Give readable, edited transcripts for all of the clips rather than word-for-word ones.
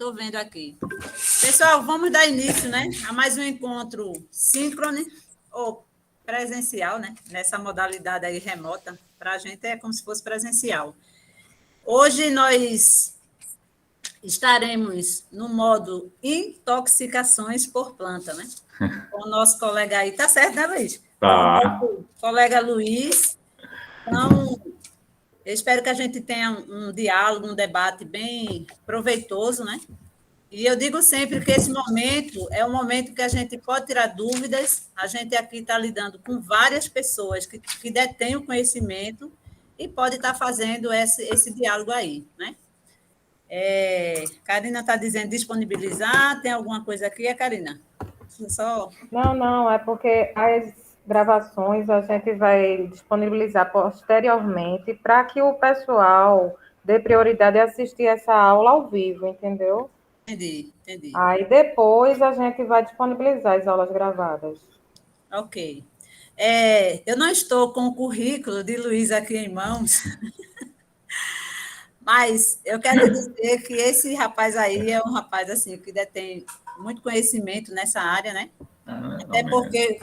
estou vendo aqui. Pessoal, vamos dar início, né, a mais um encontro síncrono ou presencial, né, nessa modalidade aí remota. Para a gente é como se fosse presencial. Hoje nós estaremos no modo intoxicações por planta, né? Com o nosso colega aí. Tá certo, né, Luiz? Tá. Com o nosso colega Luiz. Então, eu espero que a gente tenha um diálogo, um debate bem proveitoso, né? E eu digo sempre que esse momento é um momento que a gente pode tirar dúvidas. A gente aqui está lidando com várias pessoas que detêm o conhecimento e pode estar fazendo esse diálogo aí, né? Karina está dizendo disponibilizar. Tem alguma coisa aqui, Karina? Só... Não, é porque as gravações a gente vai disponibilizar posteriormente para que o pessoal dê prioridade a assistir essa aula ao vivo, entendeu? Entendi. Aí depois a gente vai disponibilizar as aulas gravadas. Ok. Eu não estou com o currículo de Luiz aqui em mãos, mas eu quero dizer que esse rapaz aí é um rapaz assim que detém muito conhecimento nessa área, né? Até porque,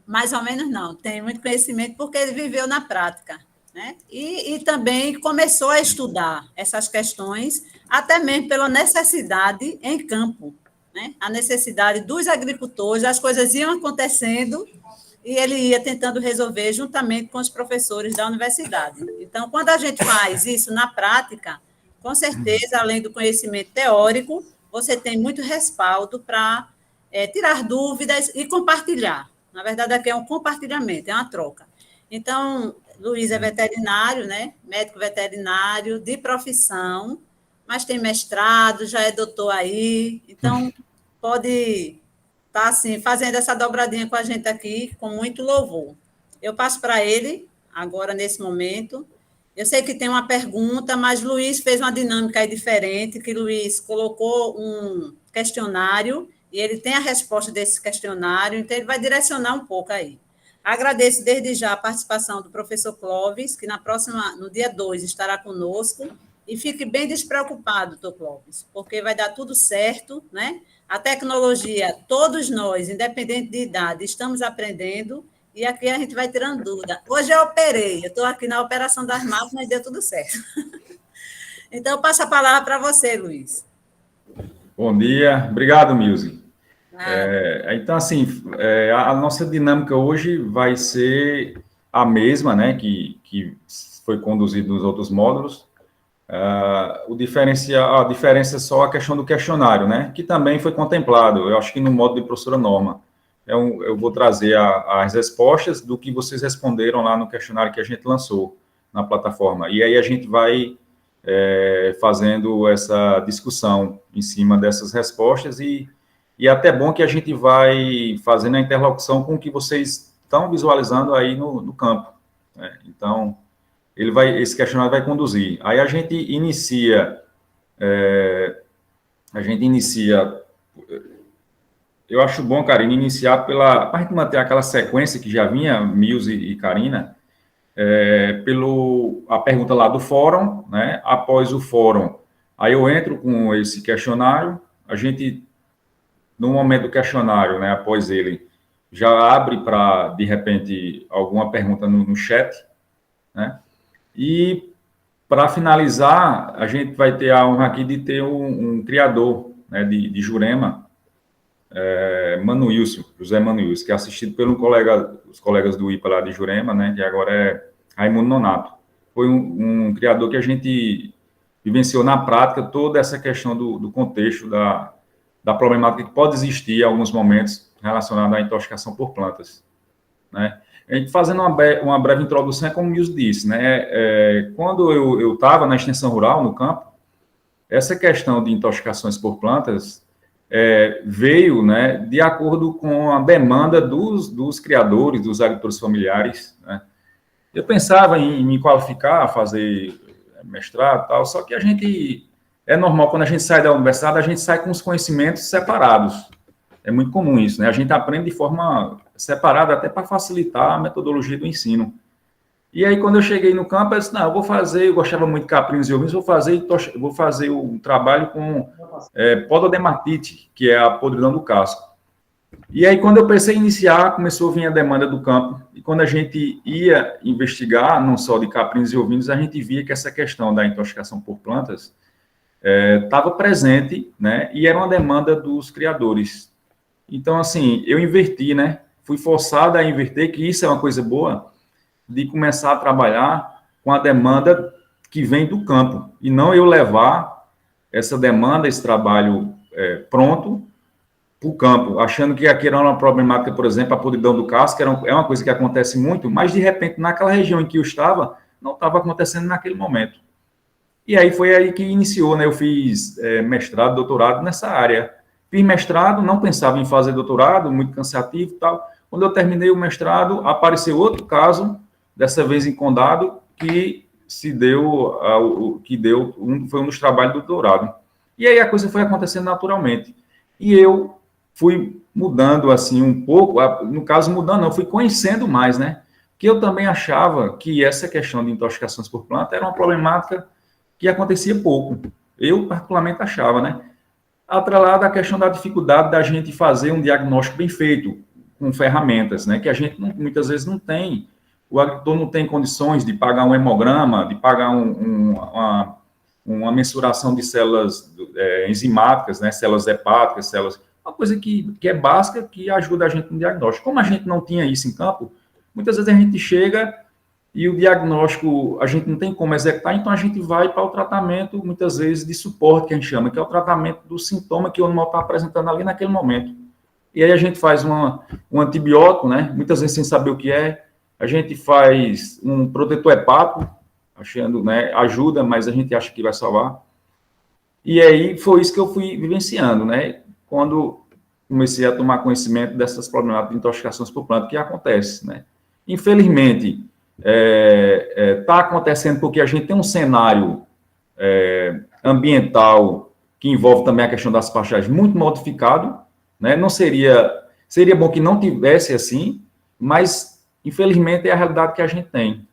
mais ou menos não, tem muito conhecimento porque ele viveu na prática, né? E também começou a estudar essas questões, até mesmo pela necessidade em campo, né? A necessidade dos agricultores, as coisas iam acontecendo e ele ia tentando resolver juntamente com os professores da universidade. Então, quando a gente faz isso na prática, com certeza, além do conhecimento teórico, você tem muito respaldo para tirar dúvidas e compartilhar. Na verdade, aqui é um compartilhamento, é uma troca. Então, Luiz é veterinário, né? Médico veterinário de profissão, mas tem mestrado, já é doutor aí, então pode estar assim, fazendo essa dobradinha com a gente aqui, com muito louvor. Eu passo para ele, agora, nesse momento. Eu sei que tem uma pergunta, mas Luiz fez uma dinâmica aí diferente, que Luiz colocou um questionário e ele tem a resposta desse questionário, então ele vai direcionar um pouco aí. Agradeço desde já a participação do professor Clóvis, que no dia 2 estará conosco, e fique bem despreocupado, doutor Clóvis, porque vai dar tudo certo, né? A tecnologia, todos nós, independente de idade, estamos aprendendo, e aqui a gente vai tirando dúvida. Hoje eu estou aqui na operação das máquinas e deu tudo certo. Então, eu passo a palavra para você, Luiz. Bom dia, obrigado, Milzy. Então, assim, a nossa dinâmica hoje vai ser a mesma, né, que foi conduzida nos outros módulos. A diferença é só a questão do questionário, né, que também foi contemplado, eu acho que no módulo de professora Norma. Eu vou trazer as respostas do que vocês responderam lá no questionário que a gente lançou na plataforma. E aí a gente vai fazendo essa discussão em cima dessas respostas e é até bom que a gente vai fazendo a interlocução com o que vocês estão visualizando aí no campo, né? Então, esse questionário vai conduzir. Aí a gente inicia, eu acho bom, Karina, iniciar para a gente manter aquela sequência que já vinha, Milzy e Karina, a pergunta lá do fórum, né? Após o fórum, aí eu entro com esse questionário, a gente, no momento do questionário, né, após ele, já abre para, de repente, alguma pergunta no chat, né? E, para finalizar, a gente vai ter a honra aqui de ter um criador, né, de Jurema, José Manuilson, que é assistido pelo os colegas do IPA lá de Jurema, né, que agora é Raimundo Nonato. Foi um criador que a gente vivenciou na prática toda essa questão do contexto da problemática que pode existir em alguns momentos relacionada à intoxicação por plantas, né? A gente fazendo uma breve introdução, é como o Milson disse, né? Quando eu estava na extensão rural, no campo, essa questão de intoxicações por plantas veio, né, de acordo com a demanda dos criadores, dos agricultores familiares, né? Eu pensava em me qualificar, fazer mestrado e tal, só que é normal, quando a gente sai da universidade, a gente sai com os conhecimentos separados. É muito comum isso, né? A gente aprende de forma separada até para facilitar a metodologia do ensino. E aí, quando eu cheguei no campo, eu disse, não, eu gostava muito de caprinos e ovinos, vou fazer um trabalho com pododermatite, que é a podridão do casco. E aí, quando eu pensei em iniciar, começou a vir a demanda do campo, e quando a gente ia investigar, não só de caprinos e ovinos, a gente via que essa questão da intoxicação por plantas estava presente, né, e era uma demanda dos criadores. Então, assim, eu inverti, né, fui forçado a inverter, que isso é uma coisa boa, de começar a trabalhar com a demanda que vem do campo, e não eu levar essa demanda, esse trabalho pronto para o campo, achando que aqui era uma problemática, por exemplo, a podridão do casco, é uma coisa que acontece muito, mas, de repente, naquela região em que eu estava, não estava acontecendo naquele momento. E aí foi aí que iniciou, né? Eu fiz mestrado, doutorado nessa área. Fiz mestrado, não pensava em fazer doutorado, muito cansativo e tal. Quando eu terminei o mestrado, apareceu outro caso, dessa vez em Condado, que foi um dos trabalhos do doutorado. E aí a coisa foi acontecendo naturalmente. E eu fui mudando assim um pouco, no caso mudando não, fui conhecendo mais, né? Que eu também achava que essa questão de intoxicações por planta era uma problemática que acontecia pouco. Eu particularmente achava, né? Atrelado à questão da dificuldade da gente fazer um diagnóstico bem feito, com ferramentas, né? Que a gente muitas vezes não tem. O agricultor não tem condições de pagar um hemograma, de pagar uma mensuração de células enzimáticas, né? Células hepáticas, uma coisa que é básica, que ajuda a gente no diagnóstico. Como a gente não tinha isso em campo, muitas vezes a gente chega e o diagnóstico a gente não tem como executar, então a gente vai para o tratamento, muitas vezes, de suporte, que a gente chama, que é o tratamento do sintoma que o animal está apresentando ali naquele momento. E aí a gente faz um antibiótico, né? Muitas vezes sem saber o que é, a gente faz um protetor hepático, achando, né, ajuda, mas a gente acha que vai salvar. E aí foi isso que eu fui vivenciando, né? Quando comecei a tomar conhecimento dessas problemáticas de intoxicações por planta, que acontece, né? Infelizmente, está acontecendo porque a gente tem um cenário ambiental que envolve também a questão das pastagens muito modificado, né? Não seria bom que não tivesse assim, mas infelizmente é a realidade que a gente tem.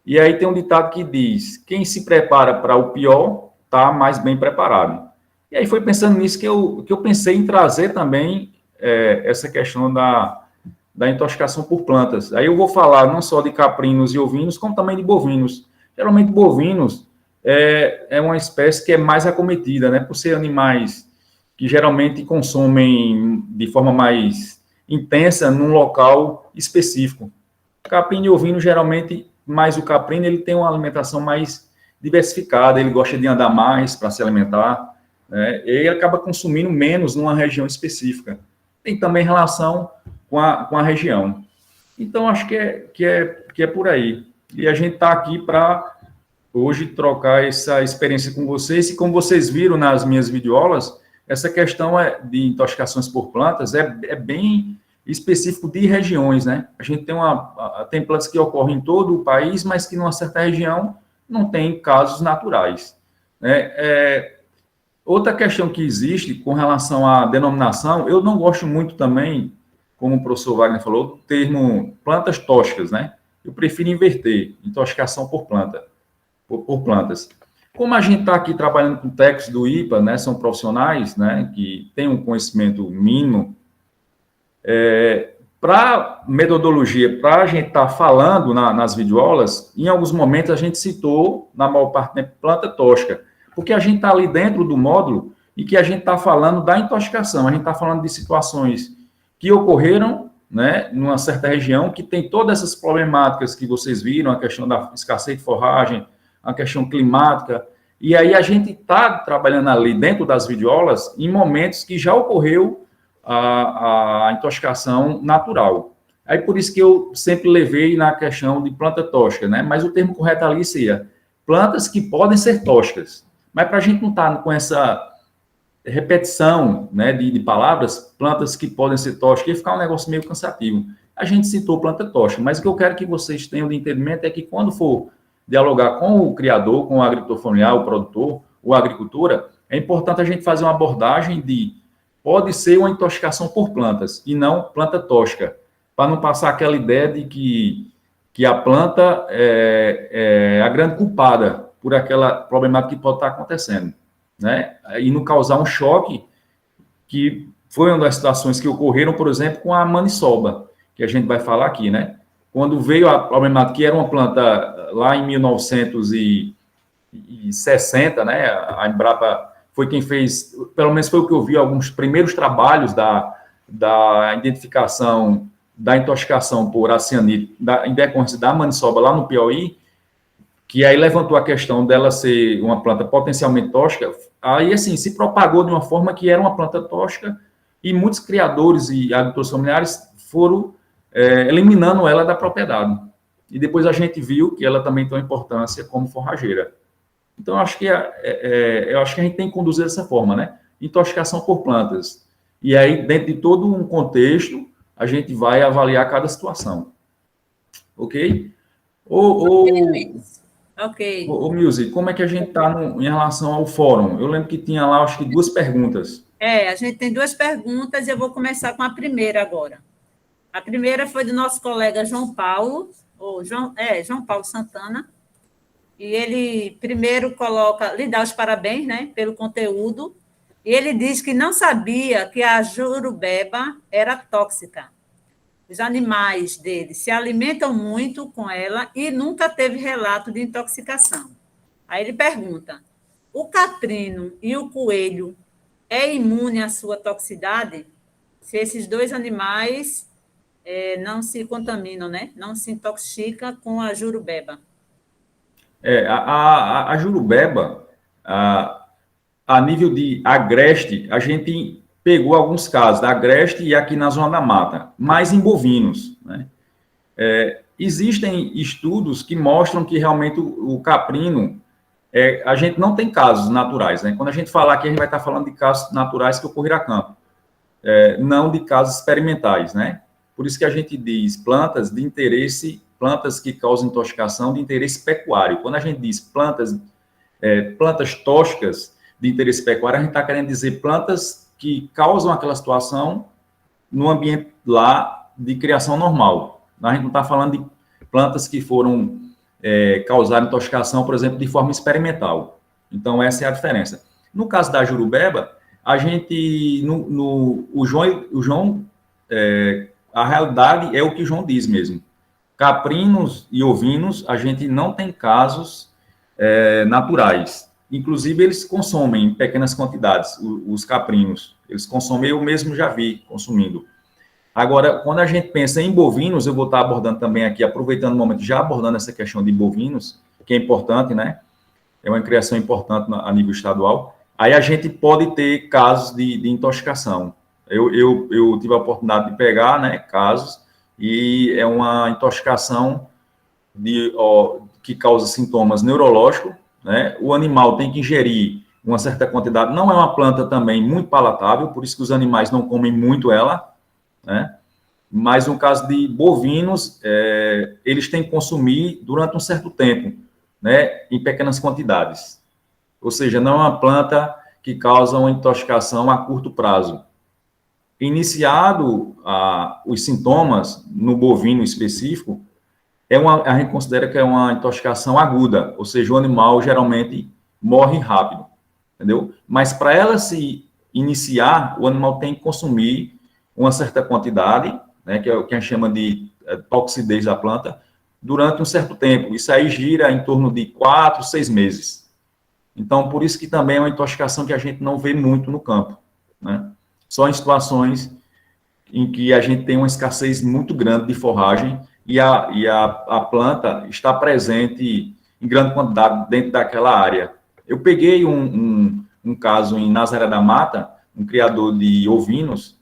E aí tem um ditado que diz: quem se prepara para o pior está mais bem preparado. E aí foi pensando nisso que eu pensei em trazer também essa questão da intoxicação por plantas. Aí eu vou falar não só de caprinos e ovinos, como também de bovinos. Geralmente, bovinos é uma espécie que é mais acometida, né? Por ser animais que geralmente consomem de forma mais intensa num local específico. Caprino e ovino, geralmente, mais o caprino, ele tem uma alimentação mais diversificada, ele gosta de andar mais para se alimentar, né? E ele acaba consumindo menos numa região específica. Tem também relação com a região. Então, acho que é por aí. E a gente está aqui para, hoje, trocar essa experiência com vocês. E como vocês viram nas minhas videoaulas, essa questão de intoxicações por plantas é bem específico de regiões, né? A gente tem plantas que ocorrem em todo o país, mas que numa certa região não tem casos naturais, né? Outra questão que existe com relação à denominação, eu não gosto muito também, como o professor Wagner falou, do termo plantas tóxicas, né? Eu prefiro inverter, intoxicação por planta, por plantas. Como a gente está aqui trabalhando com técnicos do IPA, né? São profissionais, né? Que têm um conhecimento mínimo, para metodologia, para a gente estar falando nas videoaulas, em alguns momentos a gente citou, na maior parte, né, planta tóxica, porque a gente está ali dentro do módulo e que a gente está falando da intoxicação, a gente está falando de situações que ocorreram, né, numa certa região, que tem todas essas problemáticas que vocês viram, a questão da escassez de forragem, a questão climática, e aí a gente está trabalhando ali dentro das videoaulas em momentos que já ocorreu a intoxicação natural. Aí por isso que eu sempre levei na questão de planta tóxica, né? Mas o termo correto ali seria plantas que podem ser tóxicas. Mas para a gente não estar com essa repetição, né, de palavras, plantas que podem ser tóxicas, ia ficar um negócio meio cansativo. A gente citou planta tóxica, mas o que eu quero que vocês tenham de entendimento é que quando for dialogar com o criador, com o agricultor familiar, o produtor, ou a agricultura, é importante a gente fazer uma abordagem de pode ser uma intoxicação por plantas e não planta tóxica, para não passar aquela ideia de que que a planta é a grande culpada por aquela problemática que pode estar acontecendo, né? E não causar um choque, que foi uma das situações que ocorreram, por exemplo, com a maniçoba, que a gente vai falar aqui, né? Quando veio a problemática, que era uma planta lá em 1960, né? A Embrapa foi quem fez, pelo menos foi o que eu vi, alguns primeiros trabalhos da identificação da intoxicação por acianite em decorrência da maniçoba lá no Piauí, que aí levantou a questão dela ser uma planta potencialmente tóxica. Aí, assim, se propagou de uma forma que era uma planta tóxica, e muitos criadores e agricultores familiares foram eliminando ela da propriedade. E depois a gente viu que ela também tem uma importância como forrageira. Então, eu acho que a gente tem que conduzir dessa forma, né? Intoxicação por plantas. E aí, dentro de todo um contexto, a gente vai avaliar cada situação. Ok? Ok. Ô, Music, como é que a gente está em relação ao fórum? Eu lembro que tinha lá, acho que 2 perguntas. A gente tem 2 perguntas e eu vou começar com a primeira agora. A primeira foi do nosso colega João Paulo Santana, e ele primeiro lhe dá os parabéns, né, pelo conteúdo, e ele diz que não sabia que a jurubeba era tóxica. Os animais dele se alimentam muito com ela e nunca teve relato de intoxicação. Aí ele pergunta: o caprino e o coelho é imune à sua toxicidade? Se esses 2 animais não se contaminam, né? Não se intoxicam com a jurubeba. A jurubeba, a nível de agreste, a gente pegou alguns casos da agreste e aqui na zona da mata, mais em bovinos, né? Existem estudos que mostram que realmente o caprino, a gente não tem casos naturais, né? Quando a gente falar aqui, a gente vai estar falando de casos naturais que ocorreram a campo, não de casos experimentais, né? Por isso que a gente diz plantas de interesse, plantas que causam intoxicação de interesse pecuário. Quando a gente diz plantas tóxicas de interesse pecuário, a gente está querendo dizer plantas que causam aquela situação no ambiente lá de criação normal. A gente não está falando de plantas que foram causar intoxicação, por exemplo, de forma experimental. Então, essa é a diferença. No caso da jurubeba, a gente, o João, a realidade é o que o João diz mesmo. Caprinos e ovinos, a gente não tem casos naturais. Inclusive, eles consomem em pequenas quantidades, os caprinos. Eles consomem, eu mesmo já vi consumindo. Agora, quando a gente pensa em bovinos, eu vou estar abordando também aqui, aproveitando o momento, já abordando essa questão de bovinos, que é importante, né? É uma criação importante a nível estadual. Aí a gente pode ter casos de intoxicação. Eu tive a oportunidade de pegar, né, casos, e é uma intoxicação que causa sintomas neurológicos, né? O animal tem que ingerir uma certa quantidade. Não é uma planta também muito palatável, por isso que os animais não comem muito ela, né? Mas no caso de bovinos, eles têm que consumir durante um certo tempo, né, em pequenas quantidades. Ou seja, não é uma planta que causa uma intoxicação a curto prazo. Iniciado os sintomas no bovino específico, a gente considera que é uma intoxicação aguda, ou seja, o animal geralmente morre rápido, entendeu? Mas para ela se iniciar, o animal tem que consumir uma certa quantidade, né, que é o que a gente chama de toxidez da planta, durante um certo tempo. Isso aí gira em torno de 4, 6 meses. Então, por isso que também é uma intoxicação que a gente não vê muito no campo, né? Só em situações em que a gente tem uma escassez muito grande de forragem e a planta está presente em grande quantidade dentro daquela área. Eu peguei um caso em Nazaré da Mata, um criador de ovinos,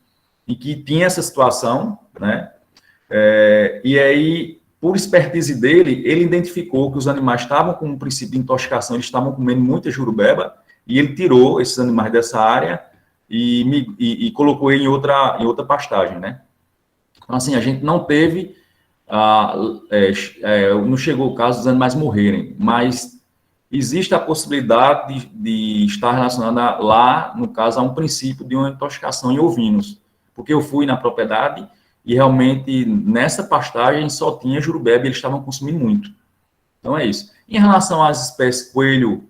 e que tinha essa situação, né? E aí, por expertise dele, ele identificou que os animais estavam com um princípio de intoxicação, eles estavam comendo muita jurubeba, e ele tirou esses animais dessa área e colocou ele em outra pastagem, né? Então, assim, a gente não teve, não chegou o caso dos animais morrerem, mas existe a possibilidade de estar relacionada lá, no caso, a um princípio de uma intoxicação em ovinos, porque eu fui na propriedade e realmente nessa pastagem só tinha jurubeba e eles estavam consumindo muito. Então é isso. Em relação às espécies coelho,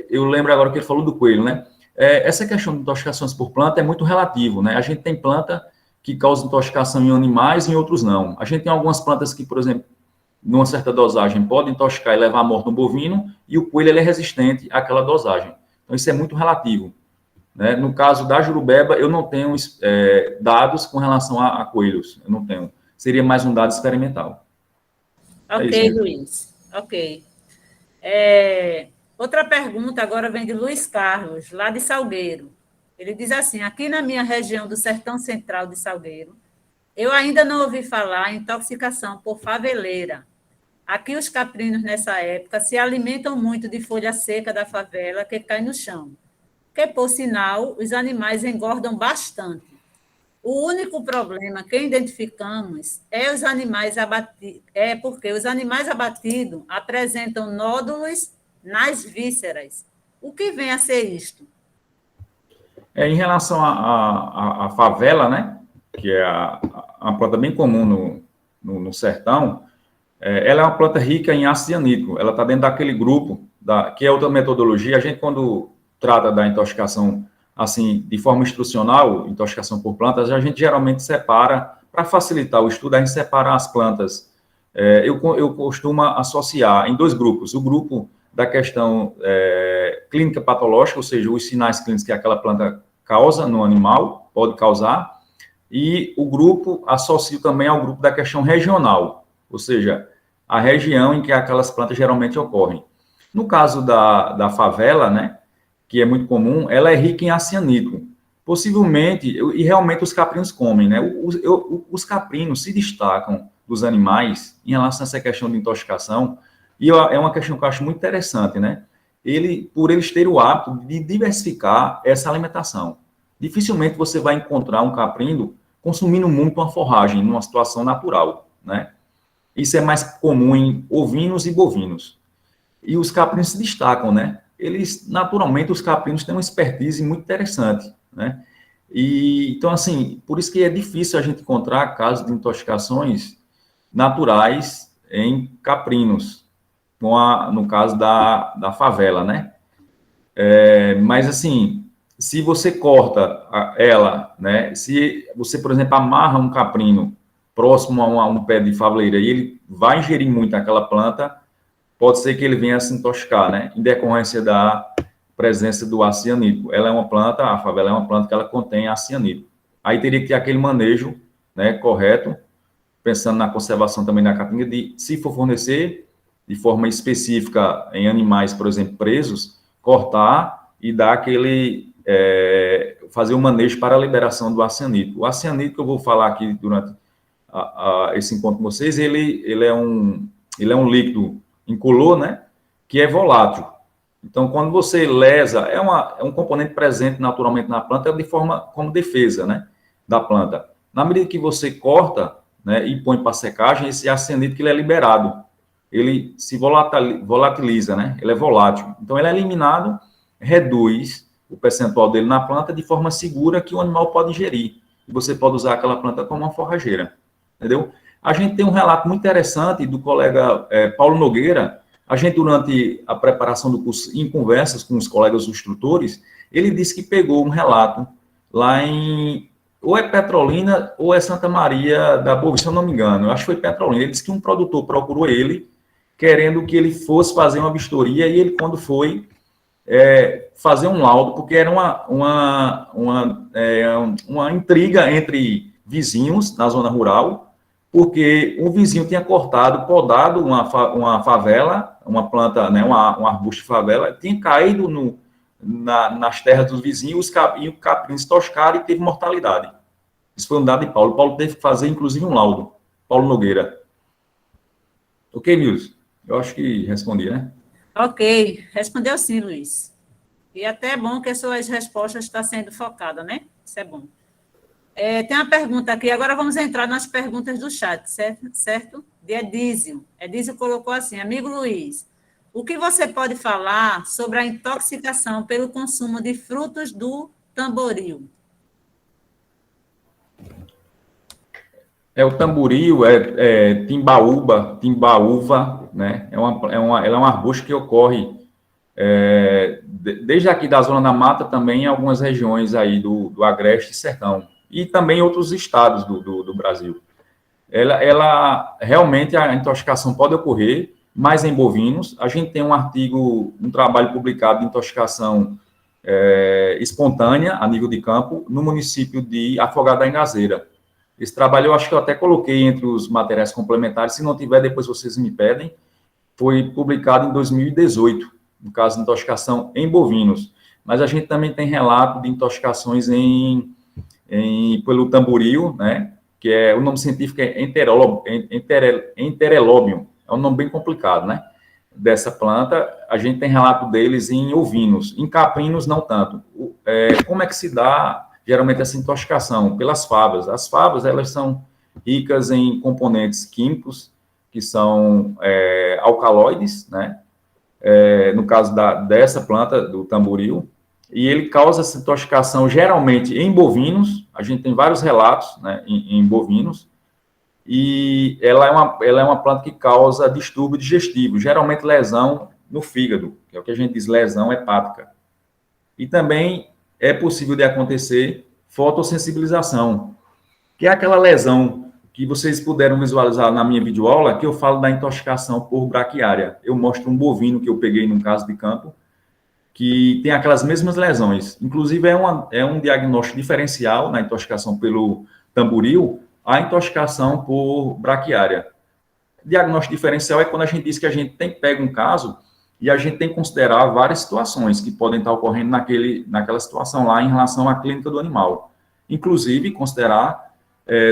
eu lembro agora que ele falou do coelho, né? Essa questão de intoxicações por planta é muito relativo, né? A gente tem planta que causa intoxicação em animais e em outros não. A gente tem algumas plantas que, por exemplo, numa certa dosagem, podem intoxicar e levar à morte no bovino, e o coelho ele é resistente àquela dosagem. Então isso é muito relativo. Né? No caso da jurubeba, eu não tenho dados com relação a coelhos. Eu não tenho. Seria mais um dado experimental. Ok, Luiz. Ok. Outra pergunta agora vem de Luiz Carlos, lá de Salgueiro. Ele diz assim: aqui na minha região do Sertão Central de Salgueiro, eu ainda não ouvi falar em intoxicação por faveleira. Aqui os caprinos, nessa época, se alimentam muito de folha seca da favela que cai no chão, que, por sinal, os animais engordam bastante. O único problema que identificamos é porque os animais abatidos apresentam nódulos nas vísceras. O que vem a ser isto? Em relação à favela, né, que é uma planta bem comum no sertão, ela é uma planta rica em ácido cianídrico. Ela está dentro daquele grupo, que é outra metodologia. A gente, quando trata da intoxicação assim, de forma instrucional, intoxicação por plantas, a gente geralmente separa, para facilitar o estudo, a gente separa as plantas. Eu costumo associar em dois grupos. O grupo da questão clínica patológica, ou seja, os sinais clínicos que aquela planta causa no animal, pode causar, e o grupo associo também ao grupo da questão regional, ou seja, a região em que aquelas plantas geralmente ocorrem. No caso da favela, né, que é muito comum, ela é rica em ácido cianídrico. Possivelmente, e realmente os caprinos comem, né? Os caprinos se destacam dos animais em relação a essa questão de intoxicação, e é uma questão que eu acho muito interessante, né? Por eles terem o hábito de diversificar essa alimentação. Dificilmente você vai encontrar um caprino consumindo muito uma forragem numa situação natural, né? Isso é mais comum em ovinos e bovinos. E os caprinos se destacam, né? Naturalmente, os caprinos têm uma expertise muito interessante, né? Então, assim, por isso que é difícil a gente encontrar casos de intoxicações naturais em caprinos, no caso da favela, né? Mas, assim, se você corta ela, né? Se você, por exemplo, amarra um caprino próximo a um pé de faveleira e ele vai ingerir muito aquela planta, pode ser que ele venha a se intoxicar, né? Em decorrência da presença do ácido cianídrico. Ela é uma planta, a favela é uma planta que ela contém ácido cianídrico. Aí teria que ter aquele manejo, né, correto, pensando na conservação também da caatinga, se for fornecer de forma específica em animais, por exemplo, presos, cortar e dar fazer um manejo para a liberação do ácido cianídrico. O ácido cianídrico que eu vou falar aqui durante esse encontro com vocês, ele é um líquido incolor, né, que é volátil. Então, quando você lesa, é um componente presente naturalmente na planta, de forma como defesa, né, da planta. Na medida que você corta, né, e põe para secagem, esse ácido cianídrico ele é liberado. Ele se volatiliza, né, ele é volátil. Então, ele é eliminado, reduz o percentual dele na planta de forma segura que o animal pode ingerir. E você pode usar aquela planta como uma forrageira, entendeu? A gente tem um relato muito interessante do colega Paulo Nogueira. A gente, durante a preparação do curso, em conversas com os colegas instrutores, ele disse que pegou um relato lá ou é Petrolina ou é Santa Maria da Boa Vista, se eu não me engano. Eu acho que foi Petrolina. Ele disse que um produtor procurou ele, querendo que ele fosse fazer uma vistoria, e ele, quando foi fazer um laudo, porque era uma intriga entre vizinhos na zona rural, porque um vizinho tinha podado uma favela, uma planta, né, um arbusto de favela, tinha caído nas terras dos vizinhos, e o capim se toscaram e teve mortalidade. Isso foi um dado de Paulo. Paulo teve que fazer, inclusive, um laudo. Paulo Nogueira. Ok, Nilson? Eu acho que respondi, né? Ok, respondeu sim, Luiz. E até é bom que as suas respostas estão sendo focadas, né? Isso é bom. Tem uma pergunta aqui, agora vamos entrar nas perguntas do chat, certo? De Edísio. Edísio colocou assim: amigo Luiz, o que você pode falar sobre a intoxicação pelo consumo de frutos do tamboril? O tamboril, timbaúva, né? Ela é um arbusto que ocorre desde aqui da Zona da Mata também em algumas regiões aí do Agreste e Sertão, e também em outros estados do Brasil. Ela realmente, a intoxicação pode ocorrer, mas em bovinos. A gente tem um trabalho publicado de intoxicação espontânea a nível de campo no município de Afogado da Ingazeira. Esse trabalho eu acho que eu até coloquei entre os materiais complementares, se não tiver, depois vocês me pedem. Foi publicado em 2018, no caso de intoxicação em bovinos. Mas a gente também tem relato de intoxicações pelo tamboril, né? Que o nome científico é Enterelobium. É um nome bem complicado, né? Dessa planta, a gente tem relato deles em ovinos. Em caprinos, não tanto. Como é que se dá geralmente essa intoxicação? Pelas favas. As favas, elas são ricas em componentes químicos, que são alcaloides, né? No caso dessa planta, do tamboril, e ele causa essa intoxicação geralmente em bovinos. A gente tem vários relatos, né, em bovinos, e ela é uma planta que causa distúrbio digestivo, geralmente lesão no fígado, que é o que a gente diz lesão hepática. E também é possível de acontecer fotossensibilização, que é aquela lesão que vocês puderam visualizar na minha videoaula, que eu falo da intoxicação por braquiária. Eu mostro um bovino que eu peguei num caso de campo, que tem aquelas mesmas lesões. Inclusive, é um diagnóstico diferencial na intoxicação pelo tamboril, a intoxicação por braquiária. Diagnóstico diferencial é quando a gente diz que a gente pega um caso e a gente tem que considerar várias situações que podem estar ocorrendo naquela situação lá em relação à clínica do animal. Inclusive, considerar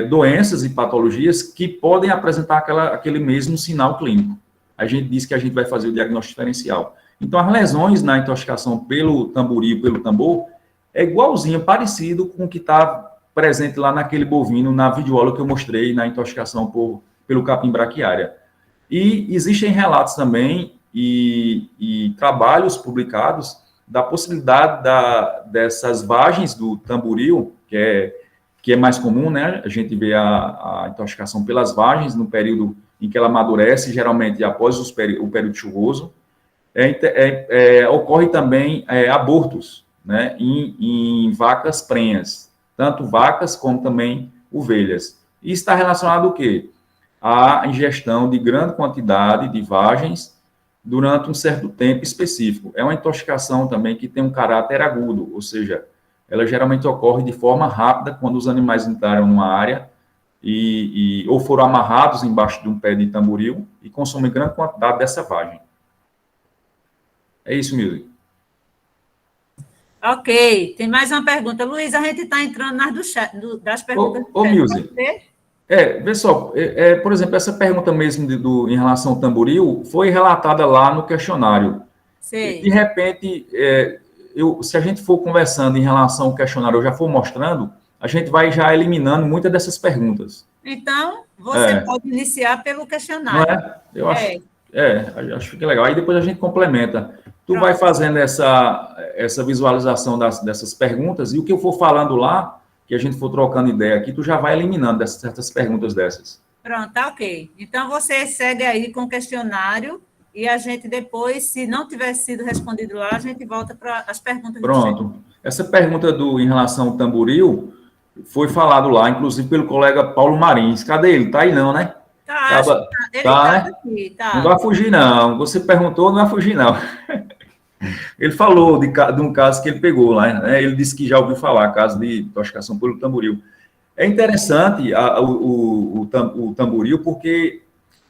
doenças e patologias que podem apresentar aquele mesmo sinal clínico. A gente diz que a gente vai fazer o diagnóstico diferencial. Então, as lesões na intoxicação pelo tamboril, pelo tambor, é igualzinho, parecido com o que está presente lá naquele bovino, na videoaula que eu mostrei, na intoxicação pelo capim braquiária. E existem relatos também e trabalhos publicados da possibilidade dessas vagens do tamboril, que é mais comum, né? A gente vê a intoxicação pelas vagens no período em que ela amadurece, geralmente após o período chuvoso. Ocorre também abortos, né? Em vacas prenhas, tanto vacas como também ovelhas. E está relacionado ao quê? A ingestão de grande quantidade de vagens durante um certo tempo específico. É uma intoxicação também que tem um caráter agudo, ou seja, ela geralmente ocorre de forma rápida quando os animais entraram numa área ou foram amarrados embaixo de um pé de tamboril e consomem grande quantidade dessa vagem. É isso, Milly. Ok, tem mais uma pergunta. Luiz, a gente está entrando das perguntas. Ô Milzy, vê só, por exemplo, essa pergunta mesmo em relação ao tamboril foi relatada lá no questionário. Sei. De repente, se a gente for conversando em relação ao questionário, eu já for mostrando, a gente vai já eliminando muitas dessas perguntas. Então, você pode iniciar pelo questionário. Não é? Eu acho que é legal. Aí depois a gente complementa. Tu vai fazendo essa visualização dessas perguntas, e o que eu for falando lá, que a gente for trocando ideia aqui, tu já vai eliminando certas perguntas dessas. Pronto, tá ok. Então, você segue aí com o questionário, e a gente depois, se não tiver sido respondido lá, a gente volta para as perguntas. Pronto. Essa pergunta em relação ao tamboril foi falado lá, inclusive pelo colega Paulo Marins. Cadê ele? Tá aí não, né? Tá, ele tá, né? Aqui, tá. Não vai fugir, não. Você perguntou, não vai fugir, não. Ele falou de um caso que ele pegou lá, né? Ele disse que já ouviu falar, caso de intoxicação pelo tamboril. É interessante o tamboril, porque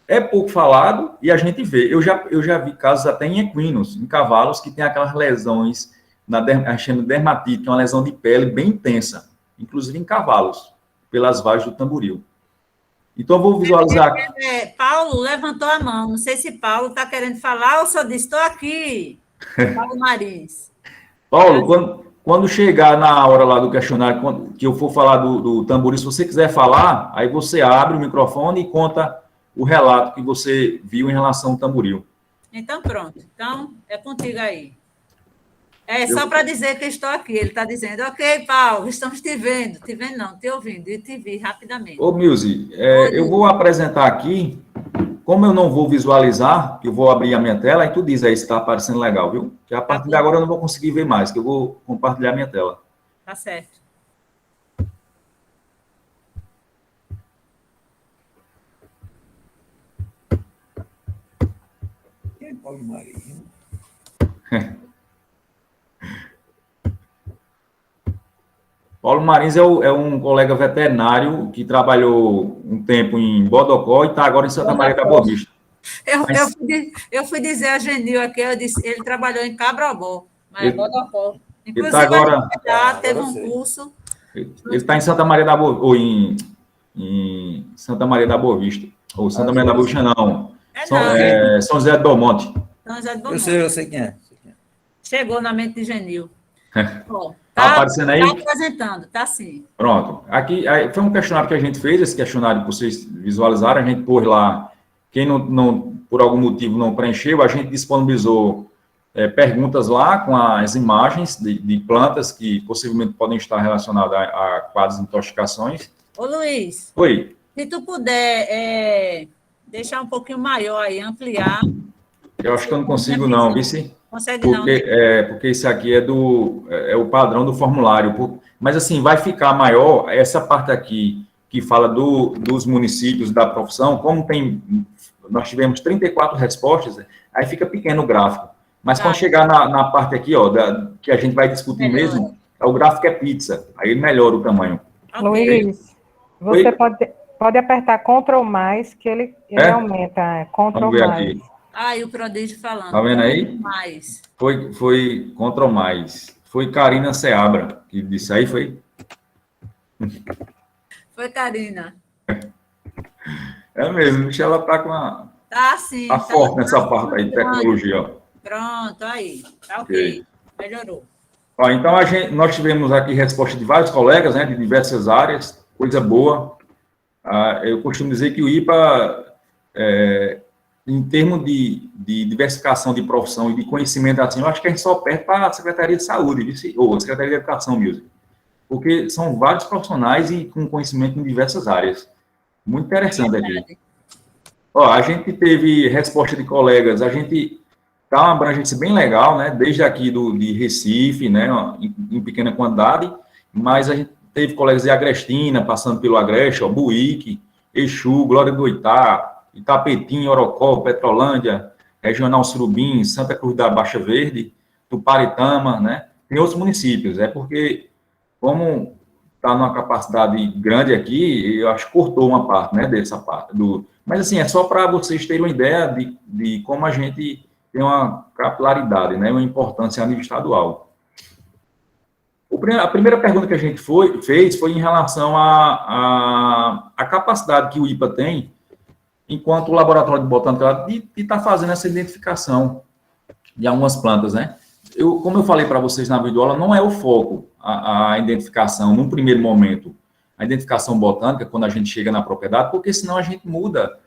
é pouco falado e a gente vê. Eu já vi casos até em equinos, em cavalos, que tem aquelas lesões, a chama de dermatite, que é uma lesão de pele bem intensa, inclusive em cavalos, pelas vagens do tamboril. Então, eu vou visualizar aqui. Paulo levantou a mão. Não sei se Paulo está querendo falar ou só disse, estou aqui. Paulo Marins. Paulo, quando chegar na hora lá do questionário, que eu for falar do tamboril, se você quiser falar, aí você abre o microfone e conta o relato que você viu em relação ao tamboril. Então, pronto. Então, é contigo aí. É só para dizer que estou aqui. Ele está dizendo, ok, Paulo, estamos te vendo não, te ouvindo, e te vi rapidamente. Ô, Milzy, Oi, eu vou apresentar aqui, como eu não vou visualizar, eu vou abrir a minha tela, e tu diz aí se está aparecendo legal, viu? Que a partir de agora eu não vou conseguir ver mais, que eu vou compartilhar minha tela. tá certo. Quem é Paulo Marinho? Paulo Marins é um colega veterinário que trabalhou um tempo em Bodocó e está agora em Santa Maria da Boa Vista. Eu fui dizer a Genil aqui, eu disse, ele trabalhou em Cabrobó, mas é Bodocó. Ele Inclusive, está agora... teve um curso. Ele está em Santa Maria da Boa... Ou em Santa Maria da Boa Vista. Ou Santa Maria da Boa Vista, não. São José do Belmonte. São José do Belmonte. Eu sei quem é. Chegou na mente de Genil. Tá aparecendo aí? Está apresentando, tá sim. Pronto. Aqui foi um questionário que a gente fez, esse questionário que vocês visualizaram, a gente pôs lá, quem não por algum motivo não preencheu, a gente disponibilizou perguntas lá com as imagens de plantas que possivelmente podem estar relacionadas a quadros de intoxicações. Ô, Luiz. Oi. Se tu puder deixar um pouquinho maior aí, ampliar. Eu acho que eu não consigo não, vice. Consegue não, né? Porque esse aqui é o padrão do formulário. Mas, assim, vai ficar maior essa parte aqui, que fala dos municípios, da profissão, como nós tivemos 34 respostas, aí fica pequeno o gráfico. Mas quando chegar na parte aqui, ó, que a gente vai discutir mesmo, o gráfico é pizza, aí melhora o tamanho. Okay. Luiz, você pode apertar Ctrl+, que ele aumenta. Ctrl+. Vamos ver aqui. E o prodígio falando. Tá vendo aí? Mais. Foi Ctrl+. Foi Karina Seabra que disse aí, foi? Foi Karina. É mesmo, ela tá com a... Tá sim. Tá forte nessa parte aí, tecnologia, ó. Pronto, aí. Tá ok. Melhorou. Ó, então, nós tivemos aqui resposta de vários colegas, né, de diversas áreas, coisa boa. Eu costumo dizer que o IPA... em termos de diversificação de profissão e de conhecimento, assim, eu acho que a gente só perde para a Secretaria de Saúde, ou a Secretaria de Educação, mesmo. Porque são vários profissionais e com conhecimento em diversas áreas. Muito interessante aqui. Ó, a gente teve resposta de colegas, a gente está uma abrangência bem legal, né? Desde aqui de Recife, né? Em pequena quantidade, mas a gente teve colegas de Agrestina, passando pelo Agreste, ó, Buíque, Exu, Glória do Itá, Itapetim, Orocó, Petrolândia, Regional Surubim, Santa Cruz da Baixa Verde, Tuparitama, né? Tem outros municípios, porque como está numa capacidade grande aqui, eu acho que cortou uma parte, né, dessa parte. Mas, assim, é só para vocês terem uma ideia de como a gente tem uma capilaridade, né, uma importância a nível estadual. A primeira pergunta que a gente fez foi em relação à capacidade que o IPA tem enquanto o laboratório de botânica de estar fazendo essa identificação de algumas plantas, né? Como eu falei para vocês na videoaula, não é o foco a identificação, num primeiro momento, a identificação botânica, quando a gente chega na propriedade, porque senão a gente muda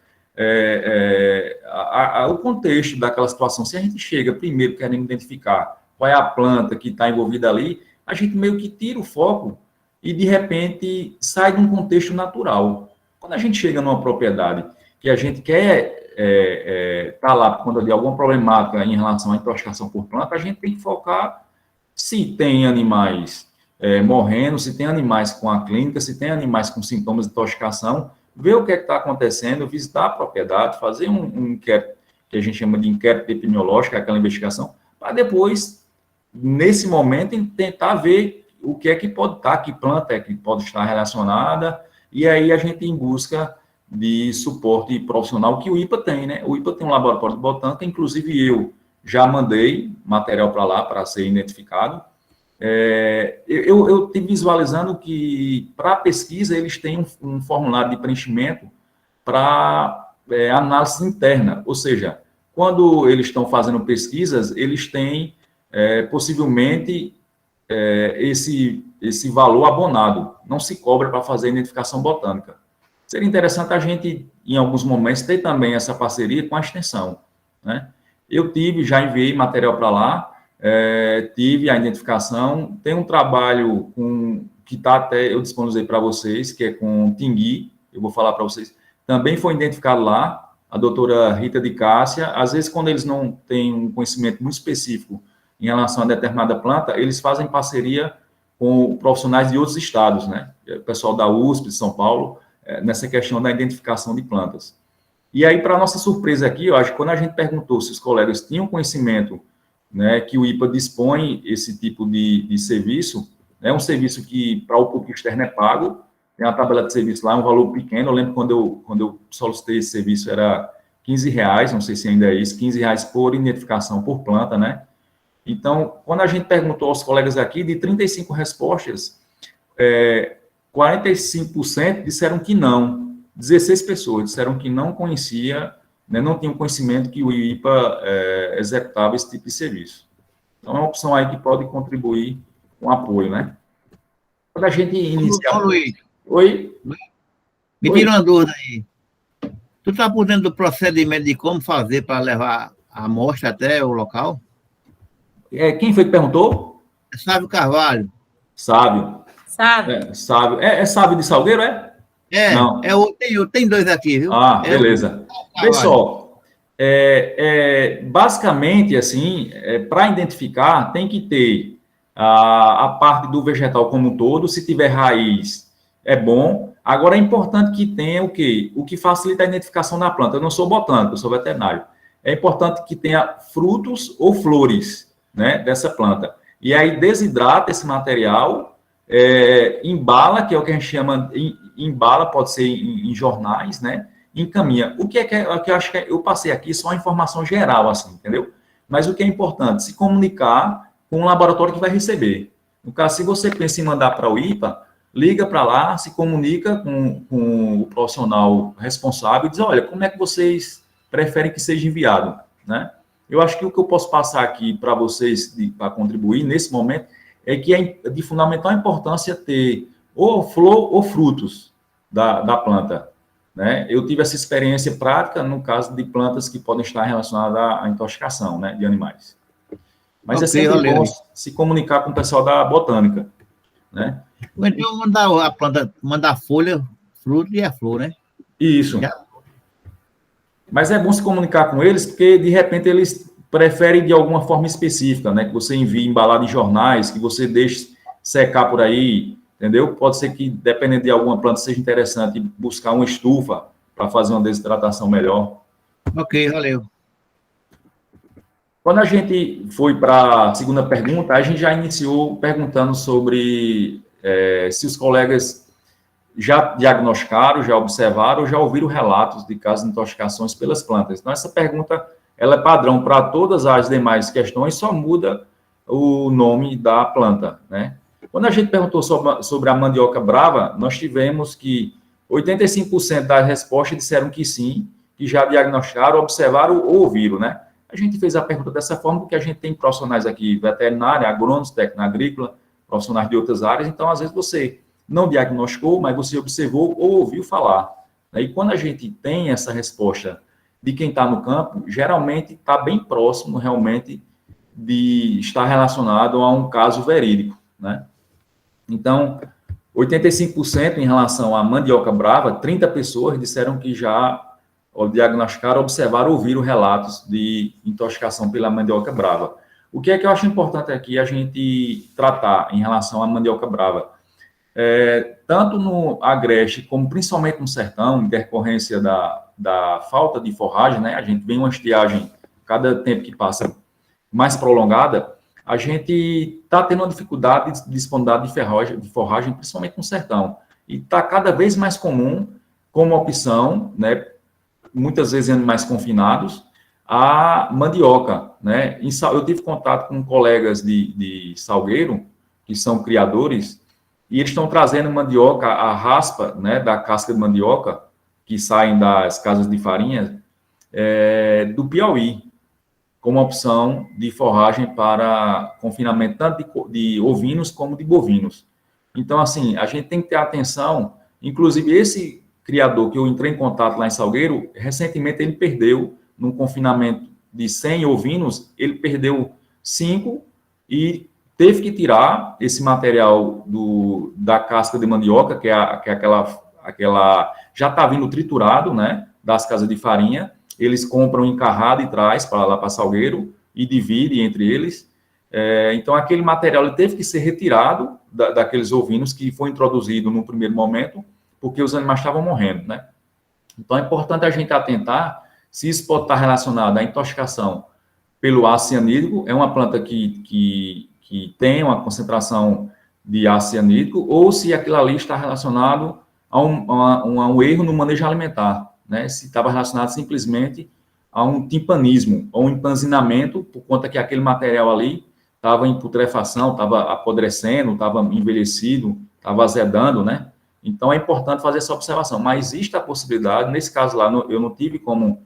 o contexto daquela situação. Se a gente chega primeiro querendo identificar qual é a planta que está envolvida ali, a gente meio que tira o foco e, de repente, sai de um contexto natural. Quando a gente chega numa propriedade que a gente quer tá lá por conta de alguma problemática em relação à intoxicação por planta, a gente tem que focar se tem animais morrendo, se tem animais com a clínica, se tem animais com sintomas de intoxicação, ver o que é que está acontecendo, visitar a propriedade, fazer um inquérito, que a gente chama de inquérito epidemiológico, aquela investigação, para depois, nesse momento, tentar ver o que é que pode estar, que planta é que pode estar relacionada, e aí a gente em busca de suporte profissional que o IPA tem, né? O IPA tem um laboratório de botânica, inclusive eu já mandei material para lá para ser identificado. Eu estive visualizando que, para a pesquisa, eles têm um formulário de preenchimento para análise interna, ou seja, quando eles estão fazendo pesquisas, eles têm, possivelmente, esse valor abonado, não se cobra para fazer identificação botânica. Seria interessante a gente, em alguns momentos, ter também essa parceria com a extensão, né? Eu já enviei material para lá, tive a identificação. Tem um trabalho que está até, eu disponibilizei para vocês, que é com Tingui, eu vou falar para vocês. Também foi identificado lá, a doutora Rita de Cássia. Às vezes, quando eles não têm um conhecimento muito específico em relação a determinada planta, eles fazem parceria com profissionais de outros estados, né? O pessoal da USP, de São Paulo, nessa questão da identificação de plantas. E aí, para nossa surpresa aqui, eu acho que quando a gente perguntou se os colegas tinham conhecimento, né, que o IPA dispõe esse tipo de serviço, é um serviço que, para o público externo, é pago, tem uma tabela de serviço lá, um valor pequeno. Eu lembro quando eu solicitei esse serviço, era R$15, não sei se ainda é isso, R$15 por identificação por planta, né? Então, quando a gente perguntou aos colegas aqui, de 35 respostas, 45% disseram que não. 16 pessoas disseram que não conhecia, né, não tinham conhecimento que o IPA executava esse tipo de serviço. Então, é uma opção aí que pode contribuir com apoio, né? Quando a gente inicia... Oi? Me tira uma dúvida aí. Tu está por dentro do procedimento de como fazer para levar a amostra até o local? Quem foi que perguntou? Sávio Carvalho. Sábio. Sábio. É Sábio de Salgueiro, é? Não. Tem dois aqui, viu? Beleza. Pessoal, basicamente, assim, para identificar, tem que ter a parte do vegetal como um todo. Se tiver raiz, é bom. Agora, é importante que tenha o quê? O que facilita a identificação da planta. Eu não sou botânico, eu sou veterinário. É importante que tenha frutos ou flores, né, dessa planta. E aí, desidrata esse material, embala, que é o que a gente chama, embala, pode ser em jornais, né, encaminha. O que eu acho que eu passei aqui só uma informação geral, assim, entendeu? Mas o que é importante? Se comunicar com o laboratório que vai receber. No caso, se você pensa em mandar para o IPA, liga para lá, se comunica com o profissional responsável e diz, olha, como é que vocês preferem que seja enviado, né? Eu acho que o que eu posso passar aqui para vocês, para contribuir nesse momento, é que é de fundamental importância ter ou flor ou frutos da planta, né? Eu tive essa experiência prática no caso de plantas que podem estar relacionadas à intoxicação, né, de animais. Mas é sempre bom se comunicar com o pessoal da botânica, né? Então, mandar a planta, mandar a folha, fruto e a flor, né? Isso. Mas é bom se comunicar com eles, porque, de repente, eles preferem de alguma forma específica, né? Que você envie embalado em jornais, que você deixe secar por aí, entendeu? Pode ser que, dependendo de alguma planta, seja interessante buscar uma estufa para fazer uma desidratação melhor. Ok, valeu. Quando a gente foi para a segunda pergunta, a gente já iniciou perguntando sobre se os colegas já diagnosticaram, já observaram, ou já ouviram relatos de casos de intoxicações pelas plantas. Então, essa pergunta ela é padrão para todas as demais questões, só muda o nome da planta, né? Quando a gente perguntou sobre a mandioca brava, nós tivemos que 85% das respostas disseram que sim, que já diagnosticaram, observaram ou ouviram, né? A gente fez a pergunta dessa forma porque a gente tem profissionais aqui, veterinária, agrônomos, técnico agrícola, profissionais de outras áreas, então, às vezes, você não diagnosticou, mas você observou ou ouviu falar. E quando a gente tem essa resposta de quem está no campo, geralmente está bem próximo, realmente, de estar relacionado a um caso verídico, né? Então, 85% em relação à mandioca brava, 30 pessoas disseram que já diagnosticaram, observaram, ouviram relatos de intoxicação pela mandioca brava. O que é que eu acho importante aqui a gente tratar em relação à mandioca brava? Tanto no Agreste, como principalmente no sertão, em decorrência da falta de forragem, né? A gente vem uma estiagem, cada tempo que passa, mais prolongada, a gente está tendo uma dificuldade de disponibilidade de forragem, principalmente no sertão. E está cada vez mais comum, como opção, né? Muitas vezes em animais confinados, a mandioca, né? Eu tive contato com colegas de Salgueiro, que são criadores, e eles estão trazendo mandioca, a raspa, né, da casca de mandioca, que saem das casas de farinha, do Piauí, como opção de forragem para confinamento tanto de ovinos como de bovinos. Então, assim, a gente tem que ter atenção, inclusive esse criador que eu entrei em contato lá em Salgueiro, recentemente ele perdeu, num confinamento de 100 ovinos, ele perdeu 5, e teve que tirar esse material da casca de mandioca, que é aquela já está vindo triturado, né, das casas de farinha. Eles compram encarrado e traz para lá para Salgueiro e divide entre eles. Então, aquele material ele teve que ser retirado daqueles ovinos que foi introduzido no primeiro momento, porque os animais estavam morrendo, né? Então, é importante a gente atentar se isso pode estar relacionado à intoxicação pelo ácido cianídrico. É uma planta que tem uma concentração de ácido cianídrico, ou se aquilo ali está relacionado a um erro no manejo alimentar, né? Se estava relacionado simplesmente a um timpanismo, ou um empanzinamento, por conta que aquele material ali estava em putrefação, estava apodrecendo, estava envelhecido, estava azedando, né? Então, é importante fazer essa observação. Mas existe a possibilidade, nesse caso lá, eu não tive como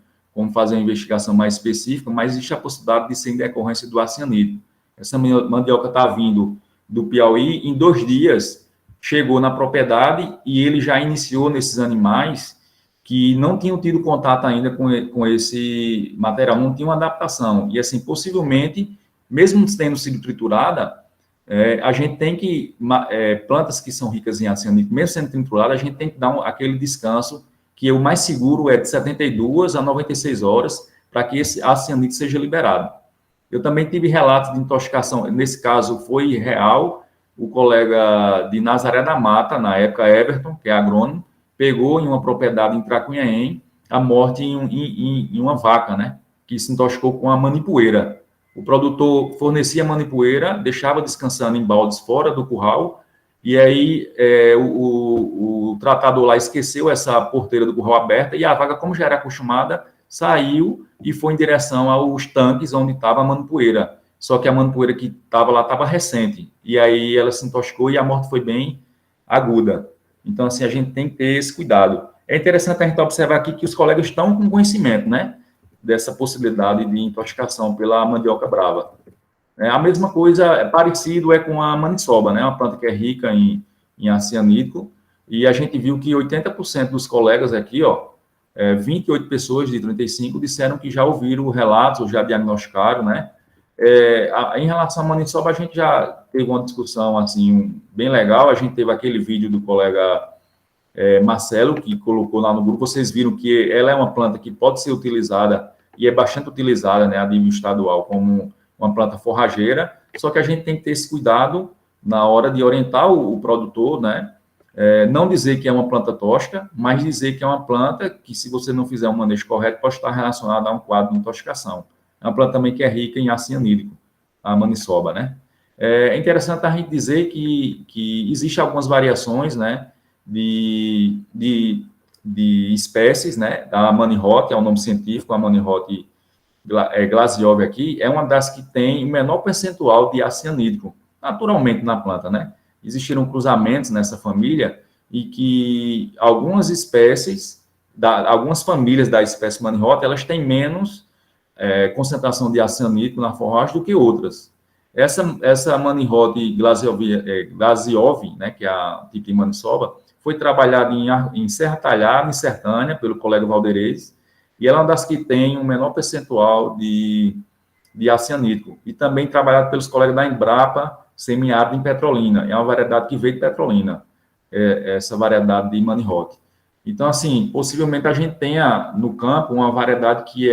fazer uma investigação mais específica, mas existe a possibilidade de ser em decorrência do ácido cianídrico. Essa mandioca está vindo do Piauí, em 2 dias chegou na propriedade e ele já iniciou nesses animais que não tinham tido contato ainda com esse material, não tinham adaptação. E, assim, possivelmente, mesmo tendo sido triturada, a gente tem que, plantas que são ricas em ácido cianídrico, mesmo sendo trituradas, a gente tem que dar aquele descanso, que o mais seguro é de 72 a 96 horas, para que esse ácido cianídrico seja liberado. Eu também tive relatos de intoxicação, nesse caso foi real, o colega de Nazaré da Mata, na época Everton, que é agrônomo, pegou em uma propriedade em Tracunhaém a morte em uma vaca, né, que se intoxicou com a manipoeira. O produtor fornecia a manipoeira, deixava descansando em baldes fora do curral, e aí o tratador lá esqueceu essa porteira do curral aberta, e a vaca, como já era acostumada, saiu e foi em direção aos tanques onde estava a manipoeira. Só que a manipoeira que estava lá estava recente, e aí ela se intoxicou e a morte foi bem aguda. Então, assim, a gente tem que ter esse cuidado. É interessante a gente observar aqui que os colegas estão com conhecimento, né, dessa possibilidade de intoxicação pela mandioca brava. A mesma coisa, parecido com a maniçoba, né, uma planta que é rica em ácido cianídrico, e a gente viu que 80% dos colegas aqui, 28 pessoas de 35 disseram que já ouviram relatos, ou já diagnosticaram, né. Em relação à maniçoba, a gente já teve uma discussão, assim, bem legal. A gente teve aquele vídeo do colega Marcelo, que colocou lá no grupo. Vocês viram que ela é uma planta que pode ser utilizada, e é bastante utilizada, né, a nível estadual, como uma planta forrageira, só que a gente tem que ter esse cuidado na hora de orientar o produtor, né, não dizer que é uma planta tóxica, mas dizer que é uma planta que, se você não fizer um manejo correto, pode estar relacionada a um quadro de intoxicação. É uma planta também que é rica em ácido cianídrico, a maniçoba, né. É interessante a gente dizer que existem algumas variações, né, de espécies, né, da Manihot, é o nome científico, a Manihot Glasiove aqui, é uma das que tem o menor percentual de ácido cianídrico, naturalmente, na planta, né. Existiram cruzamentos nessa família, e que algumas espécies, algumas famílias da espécie Manihot, elas têm menos concentração de ácido cianídrico na forragem do que outras. Essa Manihot Glasiove, né, que é a tipo de maniçoba, foi trabalhada em Serra Talhada, em Sertânia, pelo colega Valderez, e ela é uma das que tem o menor percentual de ácido cianídrico, e também trabalhada pelos colegas da Embrapa, semiárido em Petrolina. É uma variedade que veio de Petrolina, essa variedade de Manihot. Então, assim, possivelmente a gente tenha no campo uma variedade que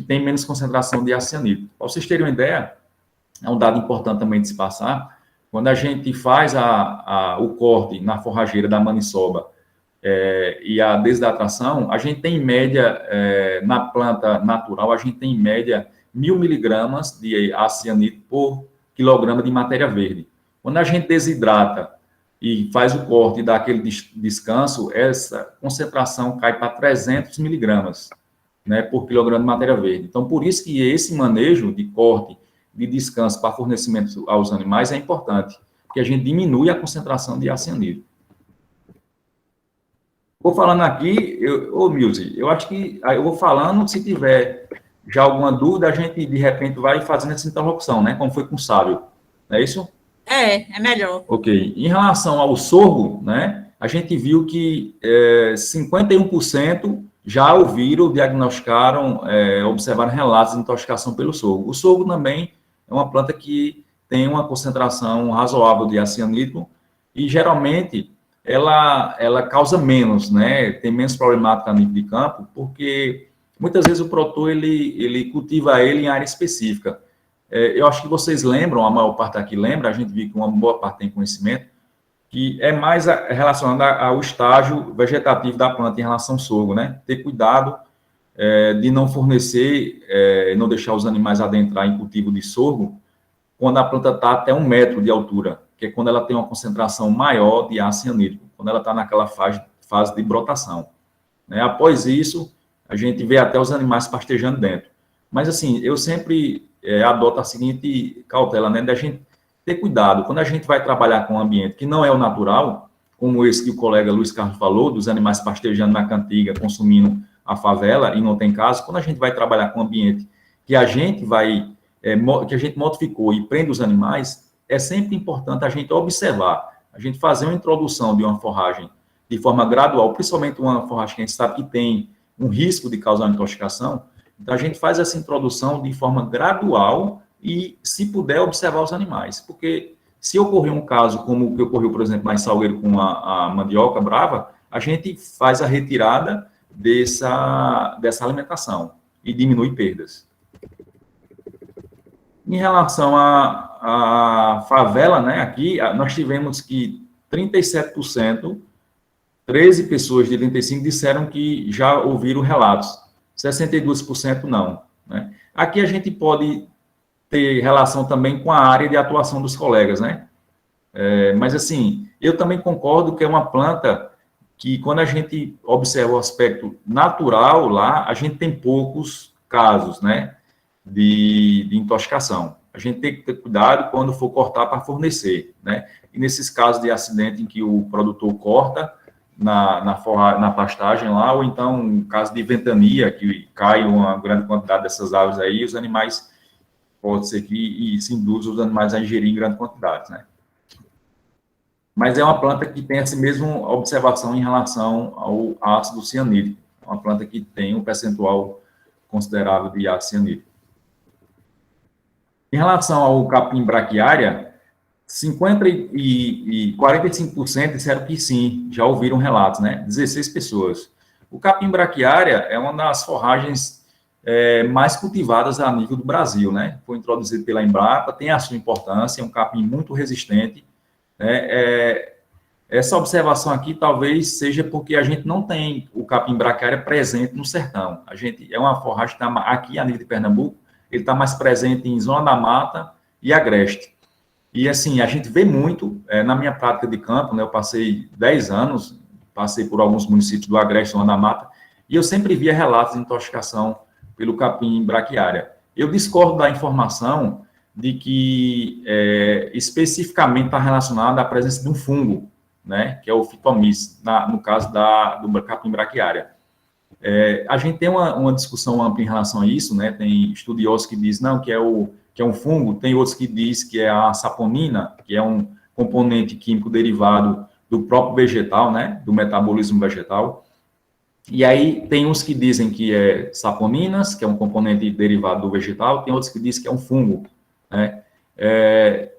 tem menos concentração de ácido cianídrico. Para vocês terem uma ideia, é um dado importante também de se passar, quando a gente faz o corte na forrageira da maniçoba e a desidratação, a gente tem em média, na planta natural, a gente tem em média 1.000 miligramas de ácido cianídrico por quilograma de matéria verde. Quando a gente desidrata e faz o corte e dá aquele descanso, essa concentração cai para 300 miligramas, né, por quilograma de matéria verde. Então, por isso que esse manejo de corte, de descanso para fornecimento aos animais é importante, porque a gente diminui a concentração de ácido cianídrico. Vou falando aqui, Milzy, eu acho que eu vou falando, se tiver já alguma dúvida, a gente, de repente, vai fazendo essa interlocução, né, como foi com o Sábio, não é isso? É melhor. Ok. Em relação ao sorgo, né, a gente viu que 51% já ouviram, diagnosticaram, observaram relatos de intoxicação pelo sorgo. O sorgo também é uma planta que tem uma concentração razoável de ácido cianídrico e, geralmente, ela causa menos, né? Tem menos problemática a nível de campo, porque muitas vezes o produtor ele cultiva ele em área específica. Eu acho que vocês lembram, a maior parte aqui lembra, a gente viu que uma boa parte tem conhecimento, que é mais relacionado ao estágio vegetativo da planta em relação ao sorgo, né? Ter cuidado de não fornecer, não deixar os animais adentrar em cultivo de sorgo quando a planta está até 1 metro de altura, que é quando ela tem uma concentração maior de ácido cianídrico, quando ela está naquela fase de brotação. Né? Após isso, a gente vê até os animais pastejando dentro. Mas, assim, eu sempre adoto a seguinte cautela, né, da gente ter cuidado. Quando a gente vai trabalhar com um ambiente que não é o natural, como esse que o colega Luiz Carlos falou, dos animais pastejando na cantiga, consumindo a favela, e não tem caso, quando a gente vai trabalhar com um ambiente que a gente que a gente modificou e prende os animais, é sempre importante a gente observar, a gente fazer uma introdução de uma forragem de forma gradual, principalmente uma forragem que a gente sabe que tem um risco de causar intoxicação, então a gente faz essa introdução de forma gradual e, se puder, observar os animais, porque se ocorrer um caso como o que ocorreu, por exemplo, lá em Salgueiro com a mandioca brava, a gente faz a retirada dessa alimentação e diminui perdas. Em relação à favela, né, aqui nós tivemos que 37%, 13 pessoas de 35 disseram que já ouviram relatos, 62% não. Né? Aqui a gente pode ter relação também com a área de atuação dos colegas, né? Mas, assim, eu também concordo que é uma planta que, quando a gente observa o aspecto natural lá, a gente tem poucos casos, né, de intoxicação. A gente tem que ter cuidado quando for cortar para fornecer, né? E nesses casos de acidente em que o produtor corta na pastagem lá, ou então, no caso de ventania, que cai uma grande quantidade dessas aves aí, os animais, pode ser que se induza os animais a ingerir em grande quantidade, né? Mas é uma planta que tem essa mesma observação em relação ao ácido cianídrico. É uma planta que tem um percentual considerável de ácido cianídrico. Em relação ao capim braquiária, 50% e 45% disseram que sim, já ouviram relatos, né? 16 pessoas. O capim braquiária é uma das forragens mais cultivadas a nível do Brasil, né? Foi introduzido pela Embrapa, tem a sua importância, é um capim muito resistente. Né? Essa observação aqui talvez seja porque a gente não tem o capim braquiária presente no sertão. A gente é uma forragem que está aqui a nível de Pernambuco, ele está mais presente em zona da mata e agreste. E, assim, a gente vê muito, na minha prática de campo, né, eu passei 10 anos, passei por alguns municípios do agreste, zona da mata, e eu sempre via relatos de intoxicação pelo capim braquiária. Eu discordo da informação de que especificamente está relacionada à presença de um fungo, né, que é o Phytomyces, no caso do capim braquiária. A gente tem uma discussão ampla em relação a isso, né? Tem estudiosos que dizem não, que é um fungo, tem outros que dizem que é a saponina, que é um componente químico derivado do próprio vegetal, né, do metabolismo vegetal. E aí tem uns que dizem que é saponinas, que é um componente derivado do vegetal, tem outros que dizem que é um fungo, né?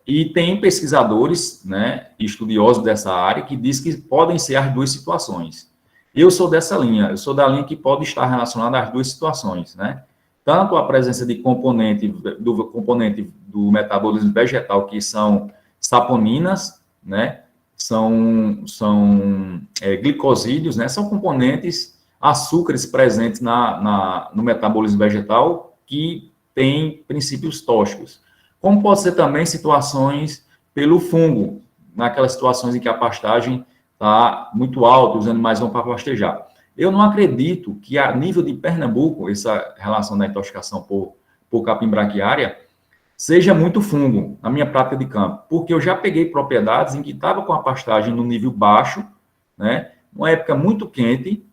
E tem pesquisadores, né, estudiosos dessa área que dizem que podem ser as duas situações. Eu sou dessa linha, eu sou da linha que pode estar relacionada às duas situações, né? Tanto a presença de componente do metabolismo vegetal, que são saponinas, né? São glicosídeos, né? São componentes, açúcares presentes no metabolismo vegetal que têm princípios tóxicos. Como pode ser também situações pelo fungo, naquelas situações em que a pastagem está muito alta, os animais vão para pastejar. Eu não acredito que, a nível de Pernambuco, essa relação da intoxicação por capim braquiária seja muito fungo, na minha prática de campo, porque eu já peguei propriedades em que estava com a pastagem no nível baixo, né, numa época muito quente,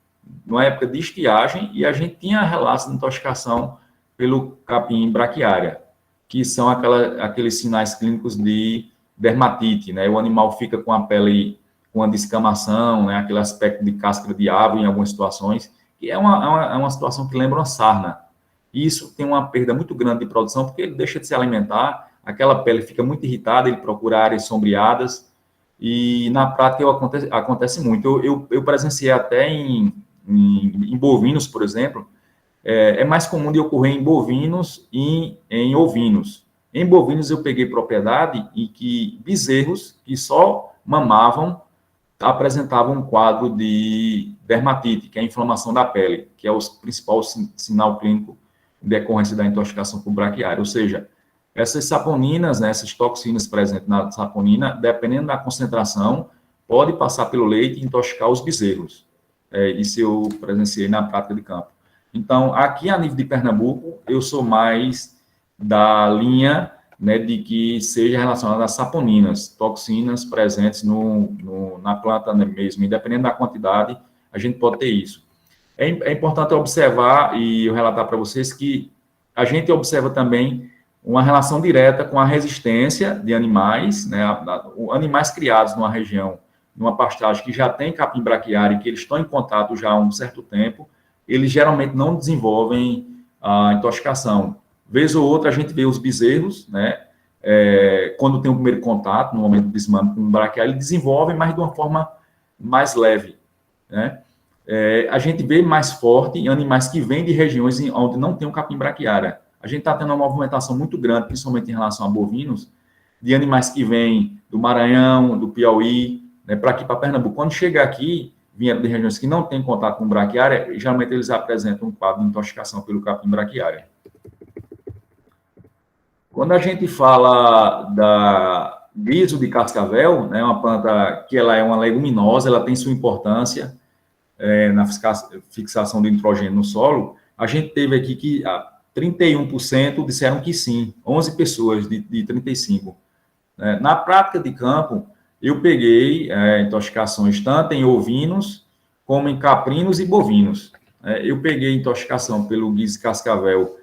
numa época de estiagem, e a gente tinha relatos de intoxicação pelo capim braquiária, que são aqueles sinais clínicos de dermatite, né, o animal fica com a pele com a descamação, né, aquele aspecto de casca de árvore em algumas situações, que é uma situação que lembra uma sarna. E isso tem uma perda muito grande de produção, porque ele deixa de se alimentar, aquela pele fica muito irritada, ele procura áreas sombreadas, e na prática acontece muito. Eu presenciei até em bovinos, por exemplo, é mais comum de ocorrer em bovinos e em ovinos. Em bovinos eu peguei propriedade em que bezerros que só mamavam apresentavam um quadro de dermatite, que é a inflamação da pele, que é o principal sinal clínico de decorrência da intoxicação por braquiária. Ou seja, essas saponinas, né, essas toxinas presentes na saponina, dependendo da concentração, pode passar pelo leite e intoxicar os bezerros. Isso eu presenciei na prática de campo. Então, aqui a nível de Pernambuco, eu sou mais da linha, né, de que seja relacionada a saponinas, toxinas presentes na planta mesmo, independente da quantidade, a gente pode ter isso. É importante observar e eu relatar para vocês que a gente observa também uma relação direta com a resistência de animais, né, animais criados numa região, numa pastagem que já tem capim braquiária e que eles estão em contato já há um certo tempo, eles geralmente não desenvolvem a intoxicação. Vez ou outra, a gente vê os bezerros, né, quando tem o primeiro contato, no momento do desmame com o braquiária, ele desenvolve, mas de uma forma mais leve, né. A gente vê mais forte em animais que vêm de regiões onde não tem o capim braquiária. A gente está tendo uma movimentação muito grande, principalmente em relação a bovinos, de animais que vêm do Maranhão, do Piauí, né, para aqui, para Pernambuco. Quando chega aqui, vinha de regiões que não têm contato com braquiária, geralmente eles apresentam um quadro de intoxicação pelo capim braquiária. Quando a gente fala da guiso de cascavel, né, uma planta que ela é uma leguminosa, ela tem sua importância na fixação do nitrogênio no solo, a gente teve aqui que 31% disseram que sim, 11 pessoas de 35. Na prática de campo, eu peguei intoxicações tanto em ovinos, como em caprinos e bovinos. Eu peguei intoxicação pelo guiso de cascavel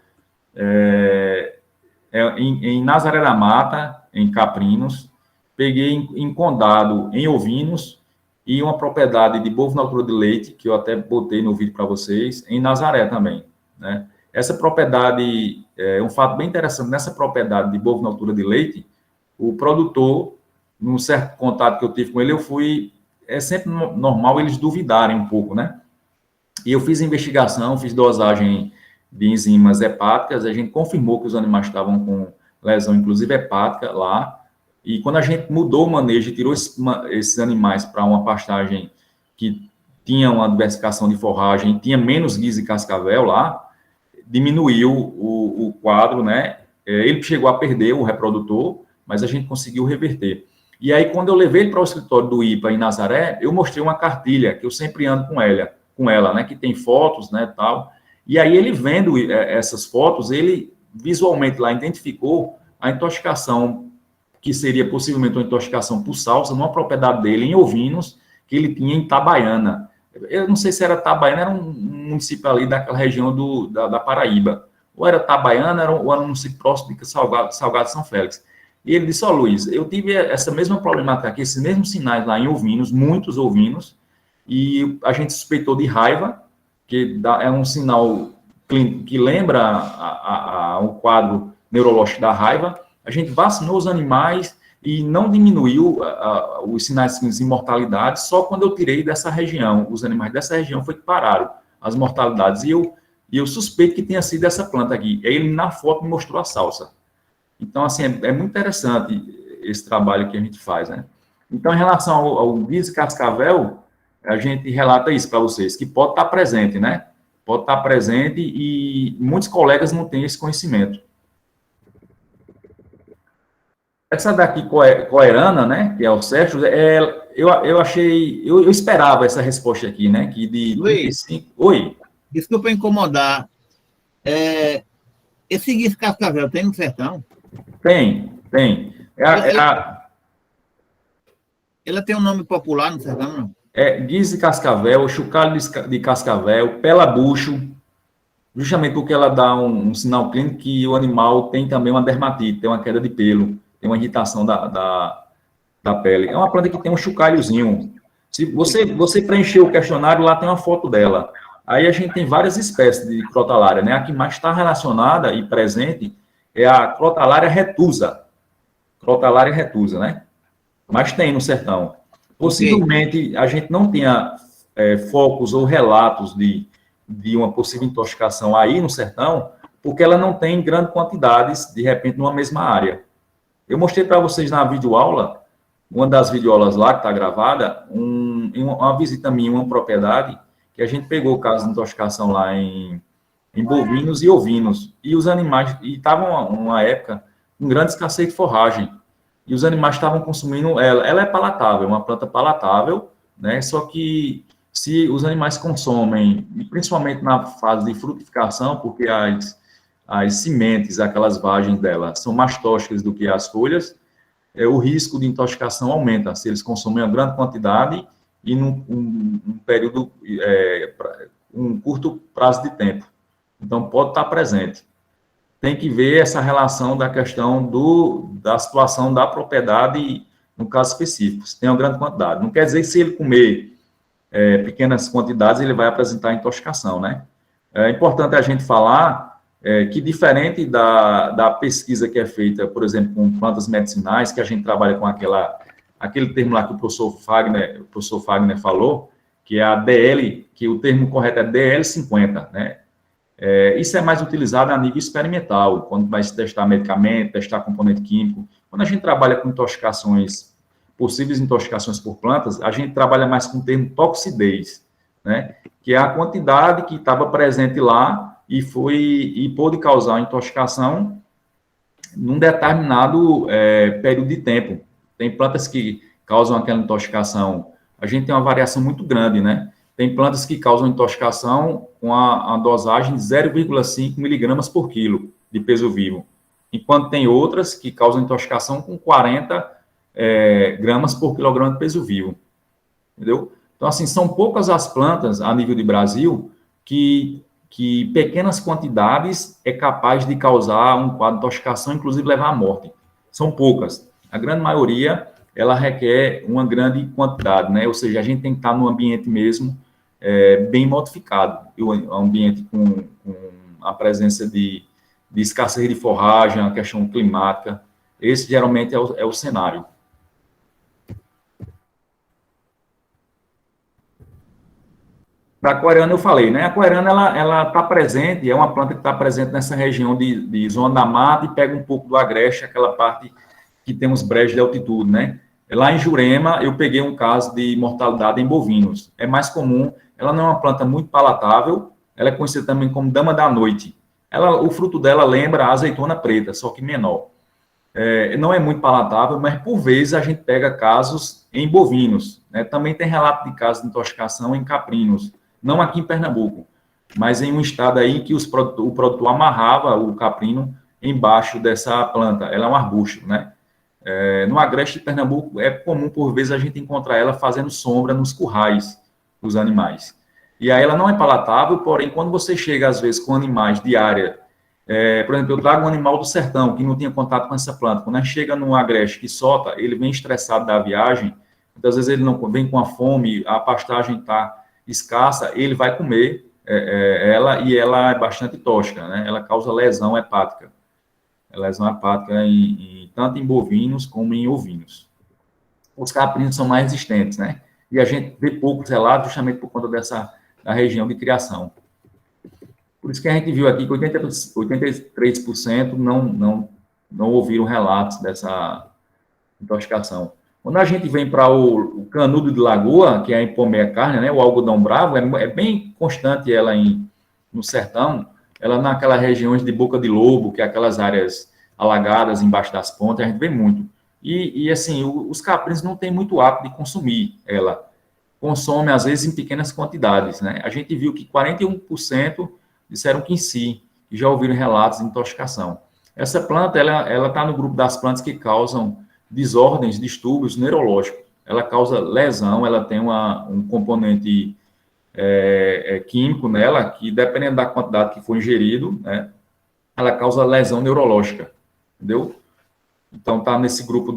em Nazaré da Mata, em caprinos, peguei em condado, em ovinos, e uma propriedade de bovino na altura de leite, que eu até botei no vídeo para vocês, em Nazaré também, né? Essa propriedade, um fato bem interessante, nessa propriedade de bovino na altura de leite, o produtor, num certo contato que eu tive com ele, é sempre normal eles duvidarem um pouco, né? E eu fiz investigação, fiz dosagem de enzimas hepáticas, a gente confirmou que os animais estavam com lesão, inclusive hepática, lá. E quando a gente mudou o manejo e tirou esses animais para uma pastagem que tinha uma diversificação de forragem, tinha menos guiso e cascavel lá, diminuiu o quadro, né? Ele chegou a perder o reprodutor, mas a gente conseguiu reverter. E aí, quando eu levei ele para o escritório do IPA em Nazaré, eu mostrei uma cartilha, que eu sempre ando com ela, né? Que tem fotos, né, tal. E aí, ele vendo essas fotos, ele visualmente lá identificou a intoxicação, que seria possivelmente uma intoxicação por salsa, numa propriedade dele, em ovinos, que ele tinha em Itabaiana. Eu não sei se era Itabaiana, era um município ali daquela região da Paraíba. Ou era Itabaiana, ou era um município próximo de Salgado São Félix. E ele disse, Luiz, eu tive essa mesma problemática aqui, esses mesmos sinais lá em ovinos, muitos ovinos, e a gente suspeitou de raiva, que é um sinal clínico que lembra um quadro neurológico da raiva. A gente vacinou os animais e não diminuiu os sinais de mortalidade, só quando eu tirei dessa região. Os animais dessa região foi que pararam as mortalidades. E eu suspeito que tenha sido essa planta aqui. Aí ele, na foto, me mostrou a salsa. Então, assim, é muito interessante esse trabalho que a gente faz, né? Então, em relação ao guiso cascavel, a gente relata isso para vocês, que pode estar presente, né? Pode estar presente e muitos colegas não têm esse conhecimento. Essa daqui, coerana, né, que é o Sérgio, eu achei, eu esperava essa resposta aqui, né, que de Luiz, 35... Oi. Desculpa incomodar. Esse guiso cascavel tem no sertão? Tem. Ela tem um nome popular no sertão, não? Guiso de cascavel, chocalho de cascavel, pela-bucho, justamente porque ela dá um sinal clínico que o animal tem também uma dermatite, tem uma queda de pelo, tem uma irritação da pele. É uma planta que tem um chocalhozinho. Se você preencher o questionário, lá tem uma foto dela. Aí a gente tem várias espécies de crotalária, né? A que mais está relacionada e presente é a crotalária retusa. Crotalária retusa, né? Mas tem no sertão. Possivelmente a gente não tenha focos ou relatos de uma possível intoxicação aí no sertão, porque ela não tem grandes quantidades, de repente, numa mesma área. Eu mostrei para vocês na videoaula, uma das videoaulas lá que está gravada, uma visita minha em uma propriedade, que a gente pegou o caso de intoxicação lá em bovinos e ovinos. E os animais, e estava uma época com grande escassez de forragem. E os animais estavam consumindo ela. Ela é palatável, é uma planta palatável, né? Só que se os animais consomem, principalmente na fase de frutificação, porque as sementes, aquelas vagens dela, são mais tóxicas do que as folhas, o risco de intoxicação aumenta se eles consomem uma grande quantidade e num período, um curto prazo de tempo. Então, pode estar presente. Tem que ver essa relação da questão da situação da propriedade, no caso específico, se tem uma grande quantidade. Não quer dizer que se ele comer pequenas quantidades, ele vai apresentar intoxicação, né? É importante a gente falar que, diferente da pesquisa que é feita, por exemplo, com plantas medicinais, que a gente trabalha com aquele termo lá que o professor Fagner falou, que é a DL, que o termo correto é DL50, né? Isso é mais utilizado a nível experimental, quando vai se testar medicamento, testar componente químico. Quando a gente trabalha com possíveis intoxicações por plantas, a gente trabalha mais com o termo toxidez, né? Que é a quantidade que estava presente lá e pôde causar intoxicação num determinado período de tempo. Tem plantas que causam aquela intoxicação, a gente tem uma variação muito grande, né? Tem plantas que causam intoxicação com a dosagem de 0,5 miligramas por quilo de peso vivo, enquanto tem outras que causam intoxicação com 40 gramas por quilograma de peso vivo, entendeu? Então, assim, são poucas as plantas a nível de Brasil que pequenas quantidades é capaz de causar um quadro de intoxicação, inclusive levar à morte. São poucas. A grande maioria, ela requer uma grande quantidade, né? Ou seja, a gente tem que estar num ambiente mesmo bem modificado, um ambiente com a presença de escassez de forragem, a questão climática. Esse, geralmente, é o cenário. Da aquariana eu falei, né? A aquariana, ela está presente, é uma planta que está presente nessa região de zona da mata e pega um pouco do agreste, aquela parte que tem os brejos de altitude, né? Lá em Jurema, eu peguei um caso de mortalidade em bovinos. É mais comum, ela não é uma planta muito palatável, ela é conhecida também como dama da noite. O fruto dela lembra a azeitona preta, só que menor. Não é muito palatável, mas por vezes a gente pega casos em bovinos, né? Também tem relato de casos de intoxicação em caprinos, não aqui em Pernambuco, mas em um estado aí que o produtor amarrava o caprino embaixo dessa planta. Ela é um arbusto, né? No agreste de Pernambuco, é comum, por vezes, a gente encontrar ela fazendo sombra nos currais dos animais. E aí ela não é palatável, porém, quando você chega, às vezes, com animais de área, por exemplo, eu trago um animal do sertão, que não tinha contato com essa planta, quando a gente chega no agreste que solta, ele vem estressado da viagem, muitas vezes ele não vem com a fome, a pastagem está escassa, ele vai comer ela, e ela é bastante tóxica, né? Ela causa lesão hepática. Lesão hepática tanto em bovinos como em ovinos. Os caprinos são mais resistentes, né? E a gente vê poucos relatos justamente por conta da região de criação. Por isso que a gente viu aqui que 83% não ouviram relatos dessa intoxicação. Quando a gente vem para o canudo de lagoa, que é a Hipomeia carne, né? O algodão bravo, é bem constante ela no sertão, ela naquelas regiões de boca de lobo, que é aquelas áreas alagadas embaixo das pontes, a gente vê muito. E assim, os caprinos não têm muito hábito de consumir ela. Consome, às vezes, em pequenas quantidades, né? A gente viu que 41% disseram que sim, que já ouviram relatos de intoxicação. Essa planta, ela está no grupo das plantas que causam desordens, distúrbios neurológicos. Ela causa lesão, ela tem um componente químico nela, que dependendo da quantidade que for ingerido, né, ela causa lesão neurológica, entendeu? Então, está nesse grupo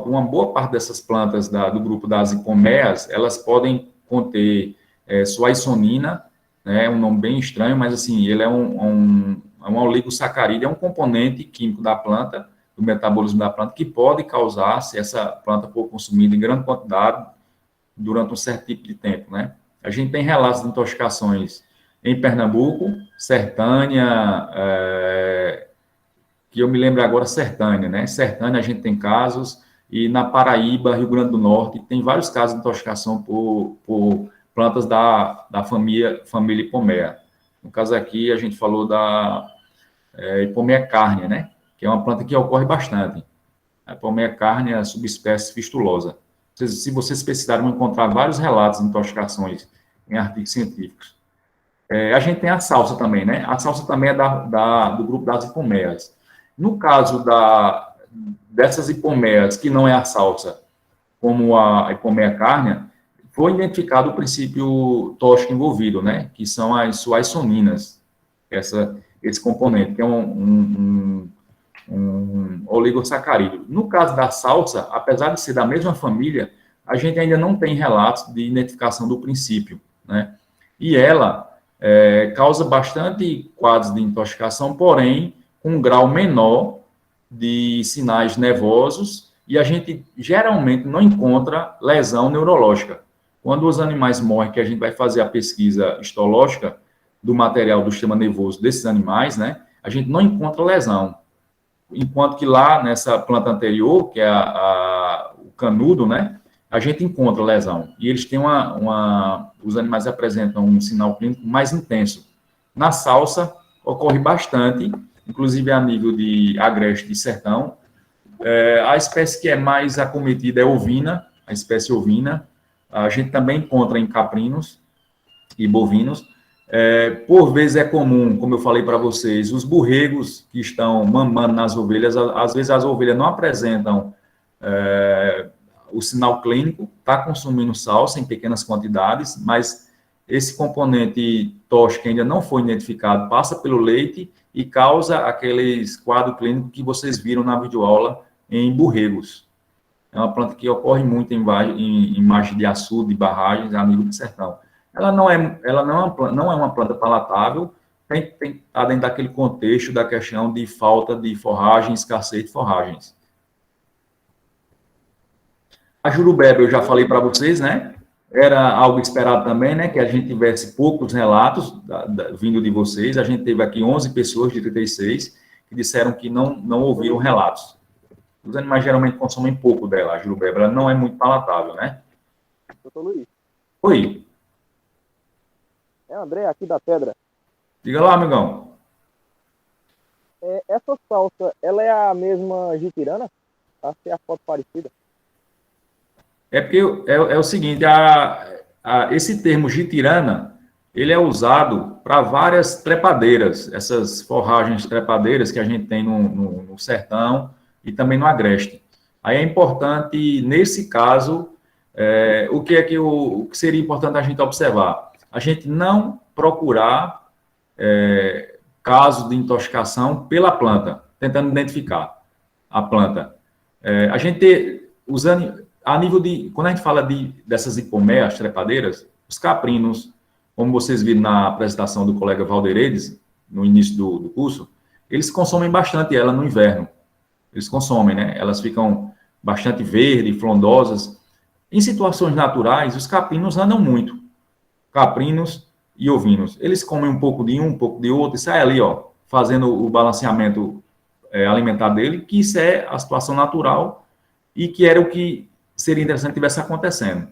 uma boa parte dessas plantas do grupo das hipomeias, elas podem conter suassonina né? É um nome bem estranho, mas assim, ele é um oligosacarídeo, é um componente químico da planta, do metabolismo da planta, que pode causar, se essa planta for consumida em grande quantidade, durante um certo tipo de tempo, né? A gente tem relatos de intoxicações em Pernambuco, Sertânia, que eu me lembro agora, Sertânia, né? Sertânia a gente tem casos, e na Paraíba, Rio Grande do Norte, tem vários casos de intoxicação por plantas da família Hipomea. No caso aqui, a gente falou da Hipomea carnea, né? Que é uma planta que ocorre bastante. A Hipomea carnea é a subespécie fistulosa. Se vocês pesquisarem, vão encontrar vários relatos de intoxicações em artigos científicos. A gente tem a salsa também, né? A salsa também é do grupo das hipomeas. No caso dessas hipomeas, que não é a salsa, como a Hipomea carnea, foi identificado o princípio tóxico envolvido, né? Que são as suassoninas, esse componente, que é um oligosacarídeo. No caso da salsa, apesar de ser da mesma família, a gente ainda não tem relatos de identificação do princípio, né? E ela causa bastante quadros de intoxicação, porém, com um grau menor de sinais nervosos, e a gente geralmente não encontra lesão neurológica. Quando os animais morrem, que a gente vai fazer a pesquisa histológica do material do sistema nervoso desses animais, né, a gente não encontra lesão. Enquanto que lá, nessa planta anterior, que é o canudo, né, a gente encontra lesão. E eles têm os animais apresentam um sinal clínico mais intenso. Na salsa, ocorre bastante, inclusive a nível de agreste e sertão. A espécie que é mais acometida é ovina, a espécie ovina. A gente também encontra em caprinos e bovinos. Por vezes é comum, como eu falei para vocês, os borregos que estão mamando nas ovelhas, às vezes as ovelhas não apresentam o sinal clínico, está consumindo salsa em pequenas quantidades, mas esse componente tóxico ainda não foi identificado, passa pelo leite e causa aqueles quadros clínicos que vocês viram na videoaula em borregos. É uma planta que ocorre muito em margem de açude, de barragens, a nível de sertão. Ela não é uma planta palatável, tem que estar dentro daquele contexto da questão de falta de forragem, escassez de forragens. A jurubeba, eu já falei para vocês, né? Era algo esperado também, né? Que a gente tivesse poucos relatos vindo de vocês. A gente teve aqui 11 pessoas de 36 que disseram que não ouviram relatos. Os animais geralmente consomem pouco dela, a jurubeba. Ela não é muito palatável, né? Doutor Luiz. Oi. É André, aqui da Pedra. Diga lá, amigão. Essa salsa, ela é a mesma jitirana? Acho que é a foto parecida. É porque é o seguinte, esse termo jitirana, ele é usado para várias trepadeiras, essas forragens trepadeiras que a gente tem no sertão e também no agreste. Aí é importante, nesse caso, o que seria importante a gente observar? A gente não procurar casos de intoxicação pela planta, tentando identificar a planta. A gente a nível quando a gente fala dessas hipomeas trepadeiras, os caprinos, como vocês viram na apresentação do colega Valderedes, no início do curso, eles consomem bastante ela no inverno. Eles consomem, né? Elas ficam bastante verdes, frondosas. Em situações naturais, os caprinos andam muito. Caprinos e ovinos. Eles comem um pouco de um pouco de outro, e sai ali, ó, fazendo o balanceamento alimentar dele, que isso é a situação natural e que era o que seria interessante que tivesse acontecendo.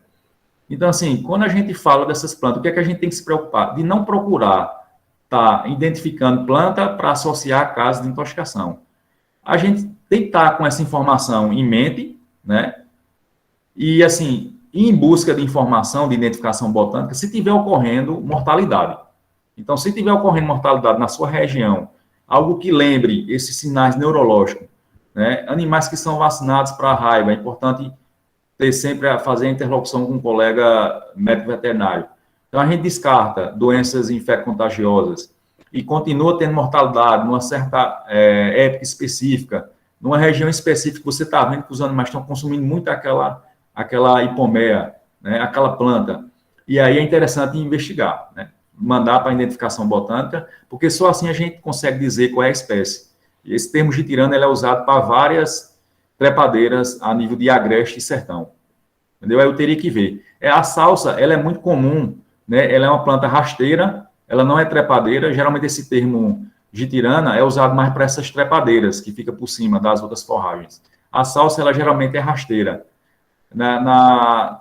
Então, assim, quando a gente fala dessas plantas, o que é que a gente tem que se preocupar? De não procurar estar identificando planta para associar a casos de intoxicação. A gente tem que estar com essa informação em mente, né? E, assim, ir em busca de informação, de identificação botânica, se tiver ocorrendo mortalidade. Então, se tiver ocorrendo mortalidade na sua região, algo que lembre esses sinais neurológicos, né? Animais que são vacinados para a raiva, é importante ter sempre a fazer a interlocução com um colega médico veterinário. Então, a gente descarta doenças infecto-contagiosas e continua tendo mortalidade numa certa época específica, numa região específica, você está vendo que os animais estão consumindo muito aquela hipomea, né, aquela planta. E aí é interessante investigar, né? mandar para a identificação botânica, porque só assim a gente consegue dizer qual é a espécie. E esse termo jitirana ele é usado para várias trepadeiras a nível de agreste e sertão. Entendeu? Aí eu teria que ver. A salsa, ela é muito comum, né? Ela é uma planta rasteira, ela não é trepadeira. Geralmente esse termo jitirana é usado mais para essas trepadeiras, que fica por cima das outras forragens. A salsa, ela geralmente é rasteira.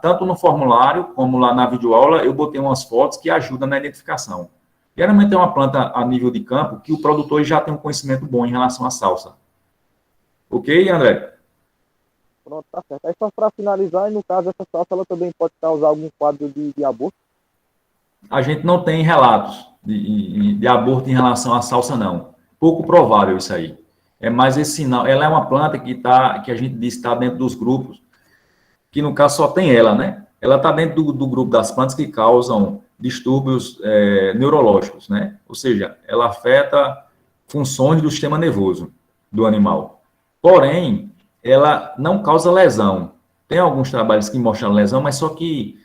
Tanto no formulário, como lá na videoaula, eu botei umas fotos que ajudam na identificação. Geralmente é uma planta a nível de campo que o produtor já tem um conhecimento bom em relação à salsa. Ok, André? Pronto, tá certo. Aí só para finalizar, e no caso, essa salsa ela também pode causar algum quadro de aborto? A gente não tem relatos de aborto em relação à salsa, não. Pouco provável isso aí. É mais esse sinal. Ela é uma planta que a gente diz que está dentro dos grupos, que no caso só tem ela, né? Ela está dentro do grupo das plantas que causam distúrbios neurológicos, né? Ou seja, ela afeta funções do sistema nervoso do animal. Porém, ela não causa lesão. Tem alguns trabalhos que mostram lesão, mas só que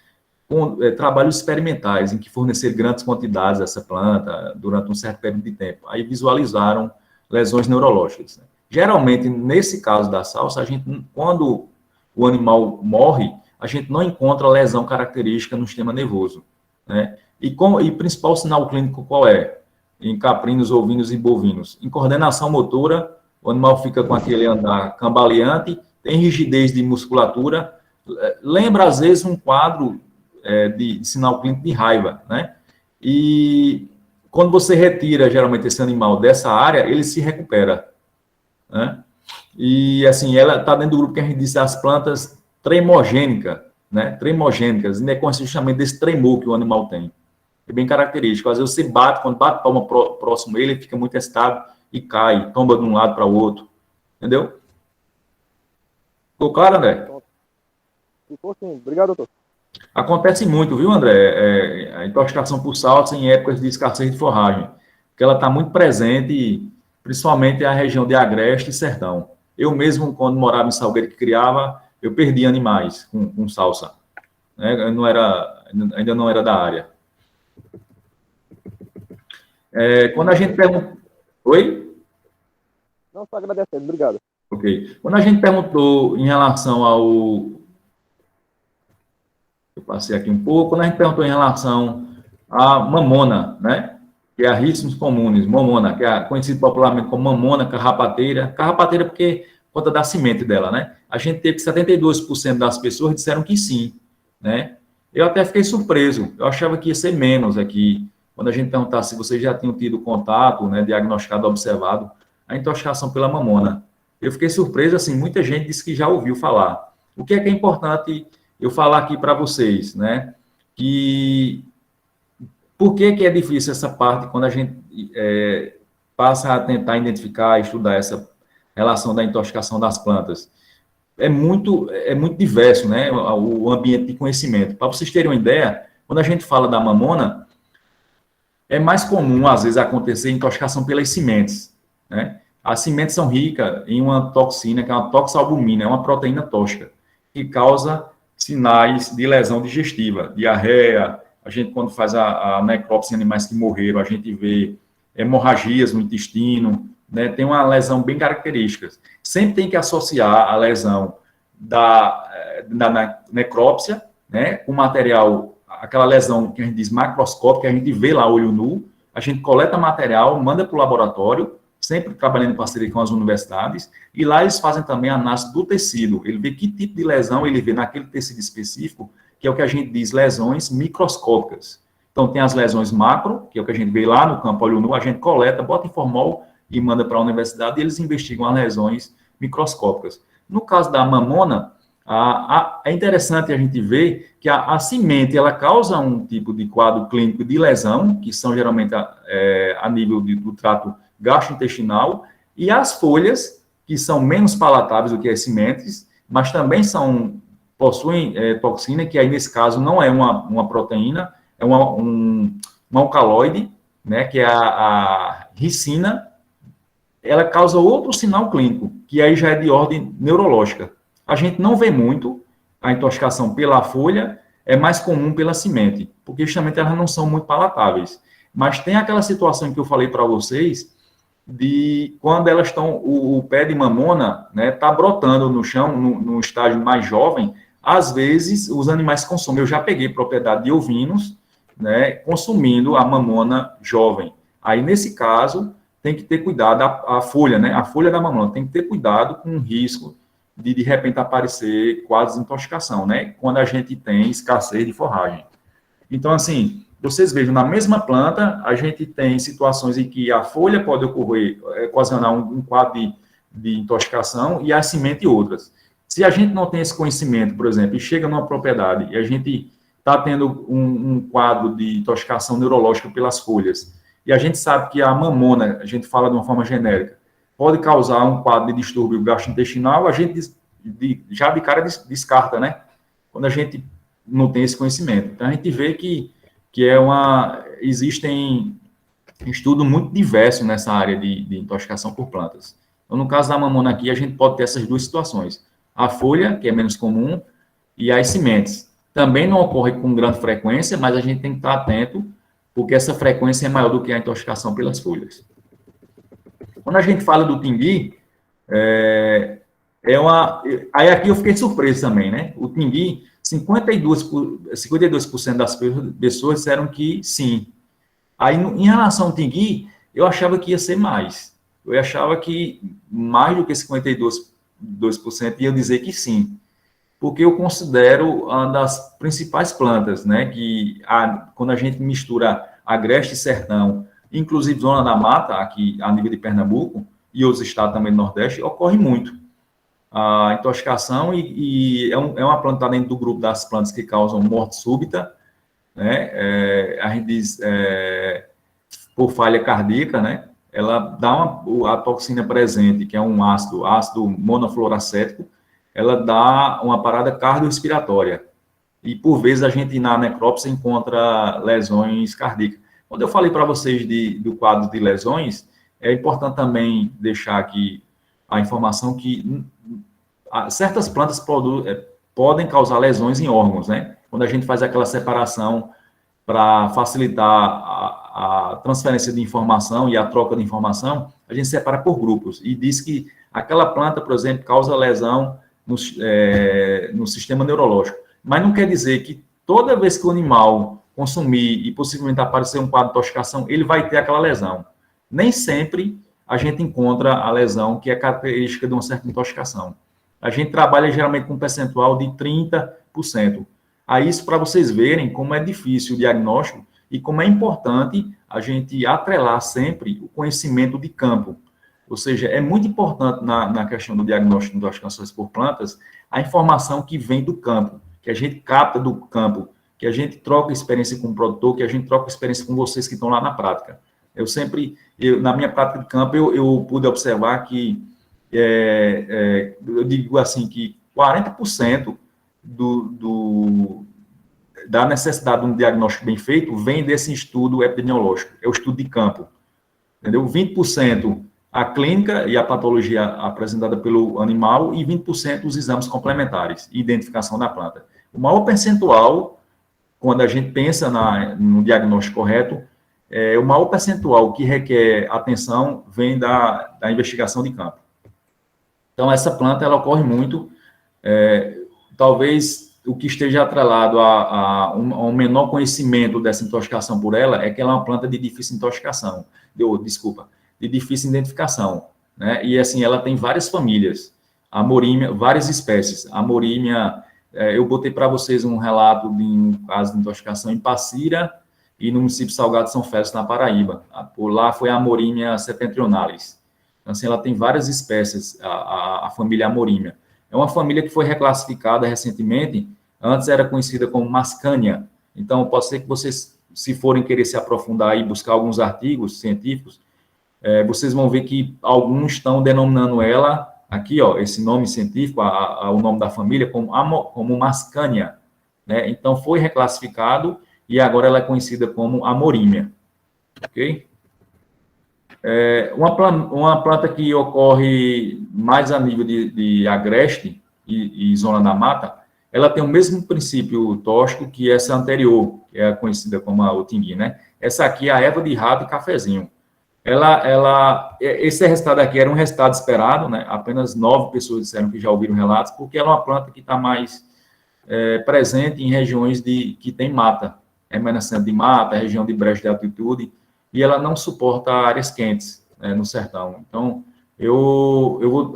com trabalhos experimentais, em que forneceram grandes quantidades dessa planta durante um certo período de tempo. Aí visualizaram lesões neurológicas. Né? Geralmente, nesse caso da salsa, a gente, quando o animal morre, a gente não encontra lesão característica no sistema nervoso. Né? E principal sinal clínico qual é? Em caprinos, ovinos e bovinos. Em coordenação motora, o animal fica com aquele andar cambaleante, tem rigidez de musculatura, lembra às vezes um quadro de sinal clínico de raiva, né? E quando você retira geralmente esse animal dessa área, ele se recupera, né? E assim, ela está dentro do grupo que a gente diz as plantas tremogênicas, né? Tremogênicas, ainda é consistente desse tremor que o animal tem. É bem característico. Às vezes você bate, quando bate palma próximo a ele fica muito excitado e cai, tomba de um lado para o outro. Entendeu? Ficou claro, André? Ficou sim. Obrigado, doutor. Acontece muito, viu, André? A intoxicação por salsa em épocas de escassez de forragem. Porque ela está muito presente, principalmente na região de agreste e sertão. Eu mesmo, quando morava em Salgueiro que criava, eu perdi animais com salsa. Né? Ainda não era da área. Quando a gente pergunta... Oi? Não, só agradecendo. Obrigado. Ok. Quando a gente perguntou em relação ao... Eu passei aqui um pouco. Quando a gente perguntou em relação à mamona, né? Que é a Ricins comunis, mamona, que é conhecido popularmente como mamona carrapateira. Carrapateira porque conta da semente dela, né? A gente teve que 72% das pessoas disseram que sim, né? Eu até fiquei surpreso. Eu achava que ia ser menos aqui. Quando a gente perguntasse se vocês já tinham tido contato, né, diagnosticado, observado a intoxicação pela mamona. Eu fiquei surpreso, assim, muita gente disse que já ouviu falar. O que é importante eu falar aqui para vocês, né? Por que é difícil essa parte quando a gente passa a tentar identificar, estudar essa relação da intoxicação das plantas? É muito diverso, né? O ambiente de conhecimento. Para vocês terem uma ideia, quando a gente fala da mamona, é mais comum, às vezes, acontecer intoxicação pelas sementes, né? As sementes são ricas em uma toxina, que é uma toxalbumina, é uma proteína tóxica, que causa sinais de lesão digestiva, diarreia. A gente, quando faz a necrópsia em animais que morreram, a gente vê hemorragias no intestino, né? Tem uma lesão bem característica. Sempre tem que associar a lesão da necrópsia, né, com material, aquela lesão que a gente diz macroscópica, que a gente vê lá olho nu, a gente coleta material, manda para o laboratório, sempre trabalhando em parceria com as universidades, e lá eles fazem também a análise do tecido. Ele vê que tipo de lesão ele vê naquele tecido específico, que é o que a gente diz lesões microscópicas. Então, tem as lesões macro, que é o que a gente vê lá no campo olho nu, a gente coleta, bota em formol e manda para a universidade, e eles investigam as lesões microscópicas. No caso da mamona, é interessante a gente ver que a semente, ela causa um tipo de quadro clínico de lesão, que são geralmente a nível do trato gastrointestinal, e as folhas, que são menos palatáveis do que as sementes, mas também possuem toxina, que aí nesse caso não é uma proteína, é um alcaloide, né, que é a ricina. Ela causa outro sinal clínico, que aí já é de ordem neurológica. A gente não vê muito a intoxicação pela folha, é mais comum pela semente, porque justamente elas não são muito palatáveis. Mas tem aquela situação que eu falei para vocês, de quando elas estão, o pé de mamona, né, está brotando no chão, no estágio mais jovem, às vezes os animais consomem. Eu já peguei propriedade de ovinos, né, consumindo a mamona jovem. Aí, nesse caso, tem que ter cuidado, a folha, né, a folha da mamona, tem que ter cuidado com o risco de repente aparecer quadros de intoxicação, né, quando a gente tem escassez de forragem. Então, assim, vocês vejam, na mesma planta, a gente tem situações em que a folha pode ocasionar um quadro de intoxicação e a semente outras. Se a gente não tem esse conhecimento, por exemplo, e chega numa propriedade e a gente está tendo um quadro de intoxicação neurológica pelas folhas, e a gente sabe que a mamona, a gente fala de uma forma genérica, pode causar um quadro de distúrbio gastrointestinal, a gente já de cara descarta, né? Quando a gente não tem esse conhecimento. Então, a gente vê que existem estudos muito diversos nessa área de intoxicação por plantas. Então, no caso da mamona aqui, a gente pode ter essas duas situações. A folha, que é menos comum, e as sementes. Também não ocorre com grande frequência, mas a gente tem que estar atento, porque essa frequência é maior do que a intoxicação pelas folhas. Quando a gente fala do tingui, aí aqui eu fiquei surpreso também, né? O tingui, 52% das pessoas disseram que sim. Aí, em relação ao tingui, eu achava que ia ser mais. Eu achava que mais do que 52% ia dizer que sim. Porque eu considero uma das principais plantas, né? Que quando a gente mistura agreste e sertão, inclusive zona da mata, aqui a nível de Pernambuco, e outros estados também do Nordeste, ocorre muito a intoxicação e é uma planta dentro do grupo das plantas que causam morte súbita, né? A gente diz por falha cardíaca, né? Ela dá a toxina presente, que é um ácido monofluoracético, ela dá uma parada cardiorrespiratória. E, por vezes, a gente, na necrópsia, encontra lesões cardíacas. Quando eu falei para vocês do quadro de lesões, é importante também deixar aqui a informação que certas plantas podem causar lesões em órgãos, né? Quando a gente faz aquela separação para facilitar a transferência de informação e a troca de informação, a gente separa por grupos e diz que aquela planta, por exemplo, causa lesão no sistema neurológico. Mas não quer dizer que toda vez que o animal consumir e possivelmente aparecer um quadro de intoxicação, ele vai ter aquela lesão. Nem sempre a gente encontra a lesão que é característica de uma certa intoxicação. A gente trabalha geralmente com um percentual de 30%. Aí isso para vocês verem como é difícil o diagnóstico e como é importante a gente atrelar sempre o conhecimento de campo. Ou seja, é muito importante na questão do diagnóstico das intoxicações por plantas a informação que vem do campo, que a gente capta do campo, que a gente troca experiência com o produtor, que a gente troca experiência com vocês que estão lá na prática. Na minha prática de campo, eu pude observar que, eu digo assim, que 40% da necessidade de um diagnóstico bem feito vem desse estudo epidemiológico, é o estudo de campo, entendeu? 20% a clínica e a patologia apresentada pelo animal e 20% os exames complementares e identificação da planta. O maior percentual, quando a gente pensa no diagnóstico correto, o maior percentual que requer atenção vem da investigação de campo. Então, essa planta, ela ocorre muito, talvez o que esteja atrelado a um menor conhecimento dessa intoxicação por ela é que ela é uma planta de difícil intoxicação, de difícil identificação, né? E, assim, ela tem várias famílias, amorímia, várias espécies. A amorímia, eu botei para vocês um relato de um caso de intoxicação em Passira e no município de Salgado de São Félix, na Paraíba. Por lá foi a Amorímia septentrionalis. Então, assim, ela tem várias espécies, a família Amorímia. É uma família que foi reclassificada recentemente, antes era conhecida como Mascânia. Então, pode ser que vocês, se forem querer se aprofundar e buscar alguns artigos científicos, vocês vão ver que alguns estão denominando ela, aqui, ó, esse nome científico, o nome da família, como Mascânia, né? Então, foi reclassificado e agora ela é conhecida como Amorímia, ok? Uma planta que ocorre mais a nível de agreste e zona da mata ela tem o mesmo princípio tóxico que essa anterior, que é conhecida como a Otingui, né? Essa aqui é a erva de rato e cafezinho. Esse resultado aqui era um resultado esperado, né? Apenas 9 pessoas disseram que já ouviram relatos, porque ela é uma planta que está mais presente em regiões que tem mata, remanescente de mata, região de brecha de altitude, e ela não suporta áreas quentes, né, no sertão. Então,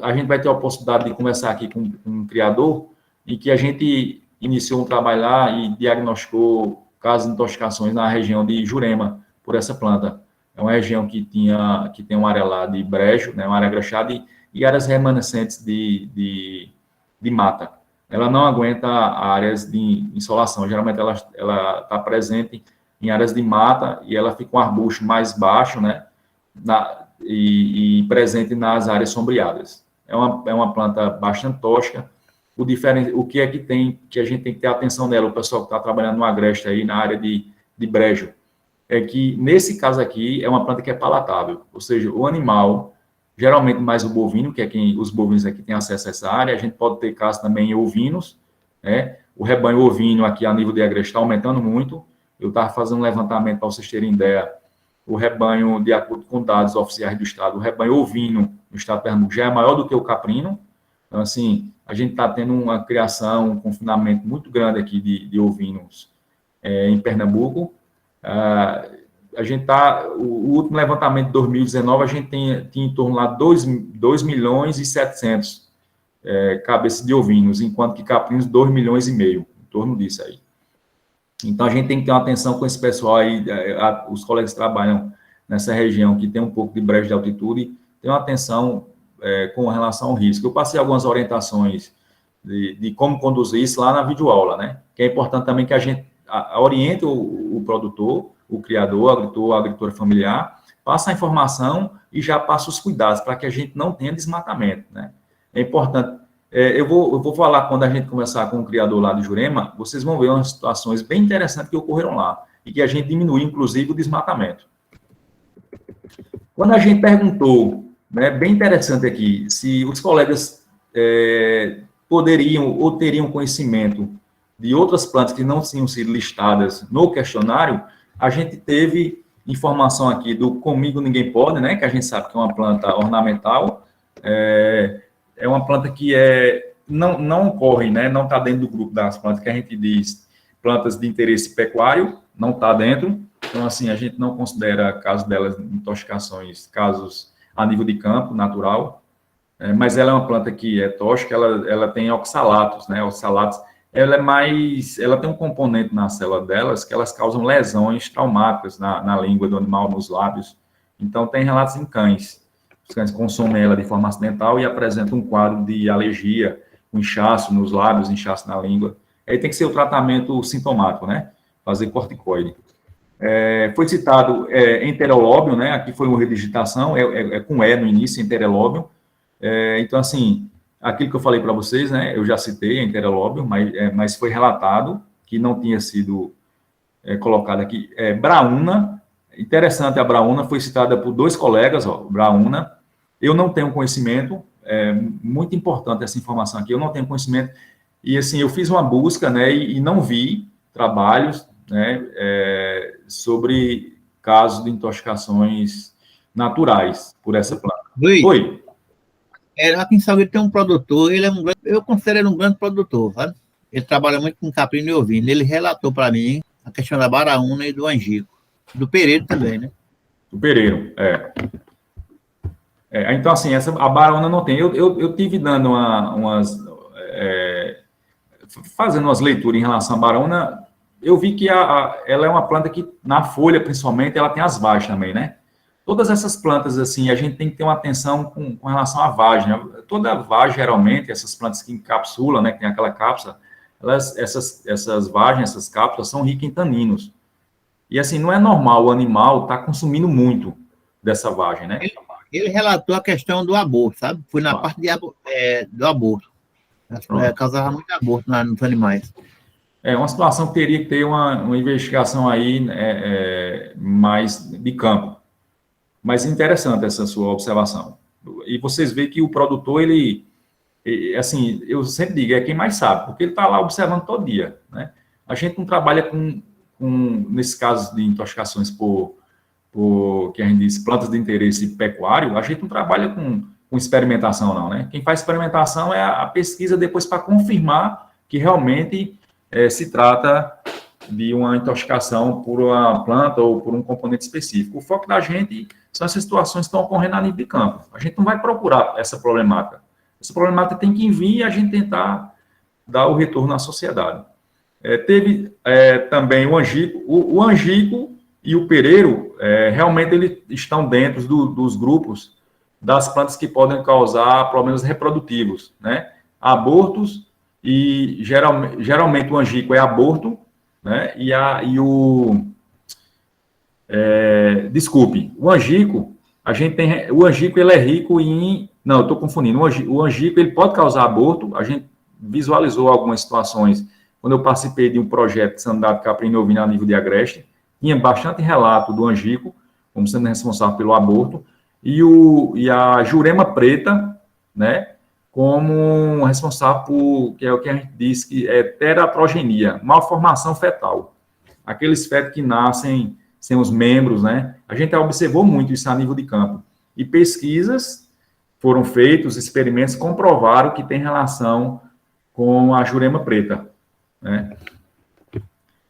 a gente vai ter a oportunidade de conversar aqui com um criador, em que a gente iniciou um trabalho lá e diagnosticou casos de intoxicações na região de Jurema, por essa planta. É uma região que tem uma área lá de brejo, né, uma área grechada, e áreas remanescentes de mata. Ela não aguenta áreas de insolação. Geralmente, ela está presente em áreas de mata e ela fica um arbusto mais baixo, né, e presente nas áreas sombreadas. É uma planta bastante tóxica. O que é que a gente tem que ter atenção nela, o pessoal que está trabalhando no agreste aí, na área de brejo, é que, nesse caso aqui, é uma planta que é palatável, ou seja, o animal, geralmente mais o bovino, que é os bovinos aqui têm acesso a essa área, a gente pode ter casos também em ovinos, né? O rebanho ovino aqui a nível de agreste está aumentando muito. Eu estava fazendo um levantamento para vocês terem ideia. O rebanho, de acordo com dados oficiais do estado, o rebanho ovino no estado de Pernambuco já é maior do que o caprino. Então, assim, a gente está tendo uma criação, um confinamento muito grande aqui de ovinos em Pernambuco. A gente o último levantamento de 2019, a gente tinha em torno lá 2 milhões e 700 cabeças de ovinos, enquanto que caprinos 2 milhões e meio, em torno disso aí. Então, a gente tem que ter uma atenção com esse pessoal aí, os colegas que trabalham nessa região, que tem um pouco de brecha de altitude, tem uma atenção com relação ao risco. Eu passei algumas orientações de como conduzir isso lá na videoaula, né? Que é importante também que a gente oriente o produtor, o criador, o agricultor familiar, passa a informação e já passa os cuidados para que a gente não tenha desmatamento, né? É importante. Eu vou falar quando a gente conversar com o criador lá de Jurema, vocês vão ver umas situações bem interessantes que ocorreram lá e que a gente diminuiu, inclusive, o desmatamento. Quando a gente perguntou, né, bem interessante aqui, se os colegas poderiam ou teriam conhecimento de outras plantas que não tinham sido listadas no questionário, a gente teve informação aqui do Comigo Ninguém Pode, né, que a gente sabe que é uma planta ornamental, é uma planta que não ocorre, né, não está dentro do grupo das plantas que a gente diz plantas de interesse pecuário, não está dentro. Então, assim, a gente não considera casos delas intoxicações, casos a nível de campo, natural, mas ela é uma planta que é tóxica, ela tem oxalatos, né, oxalatos, ela tem um componente na célula delas que elas causam lesões traumáticas na língua do animal, nos lábios. Então, tem relatos em cães. Os cães consomem ela de forma acidental e apresentam um quadro de alergia, um inchaço nos lábios, inchaço na língua. Aí tem que ser o tratamento sintomático, né? Fazer corticoide. Foi citado enterolóbio, né? Aqui foi uma redigitação, com E no início, enterolóbio. Então, assim, aquilo que eu falei para vocês, né? Eu já citei enterolóbio, mas foi relatado que não tinha sido colocado aqui. Braúna, interessante, a Braúna foi citada por 2 colegas, ó, Braúna. Eu não tenho conhecimento, muito importante essa informação aqui, eu não tenho conhecimento, e assim, eu fiz uma busca, né, e não vi trabalhos, né, sobre casos de intoxicações naturais por essa planta. Luiz, Oi. Aqui em Salgueiro tem um produtor, eu considero ele um grande produtor, sabe? Ele trabalha muito com caprino e ovino. Ele relatou para mim a questão da baraúna e do angico. Do pereiro também, né? Do pereiro, então, assim, a baraúna não tem. Eu tive dando fazendo umas leituras em relação à baraúna, eu vi que ela é uma planta que, na folha, principalmente, ela tem as vagens também, né? Todas essas plantas, assim, a gente tem que ter uma atenção com relação à vagem, né? Toda vagem, geralmente, essas plantas que encapsulam, né, que tem aquela cápsula, essas vagens, essas cápsulas, são ricas em taninos. E, assim, não é normal o animal estar consumindo muito dessa vagem, né? Ele relatou a questão do aborto, sabe? Foi na parte do aborto. Causava muito aborto nos animais. Uma situação que teria que ter uma investigação aí mais de campo. Mas interessante essa sua observação. E vocês veem que o produtor, ele assim, eu sempre digo, é quem mais sabe, porque ele está lá observando todo dia, né? A gente não trabalha nesse caso de intoxicações que a gente diz, plantas de interesse pecuário, a gente não trabalha com experimentação, não, né? Quem faz experimentação é a pesquisa depois para confirmar que realmente se trata de uma intoxicação por uma planta ou por um componente específico. O foco da gente são essas situações que estão ocorrendo a nível de campo. A gente não vai procurar essa problemática. Essa problemática tem que vir e a gente tentar dar o retorno à sociedade. Teve também o angico. O angico e o pereiro, realmente eles estão dentro dos grupos das plantas que podem causar problemas reprodutivos, né? Abortos, e geralmente o angico é aborto, né? Desculpe, o angico, o angico ele é rico em... Não, eu estou confundindo. O angico ele pode causar aborto. A gente visualizou algumas situações quando eu participei de um projeto de sanidade caprina e ovina a nível de Agreste. Tinha bastante relato do angico como sendo responsável pelo aborto e a jurema preta, né, como responsável que é o que a gente diz que é teraprogenia, malformação fetal. Aqueles fetos que nascem sem os membros, né? A gente observou muito isso a nível de campo. E pesquisas foram feitas, experimentos comprovaram que tem relação com a jurema preta, né?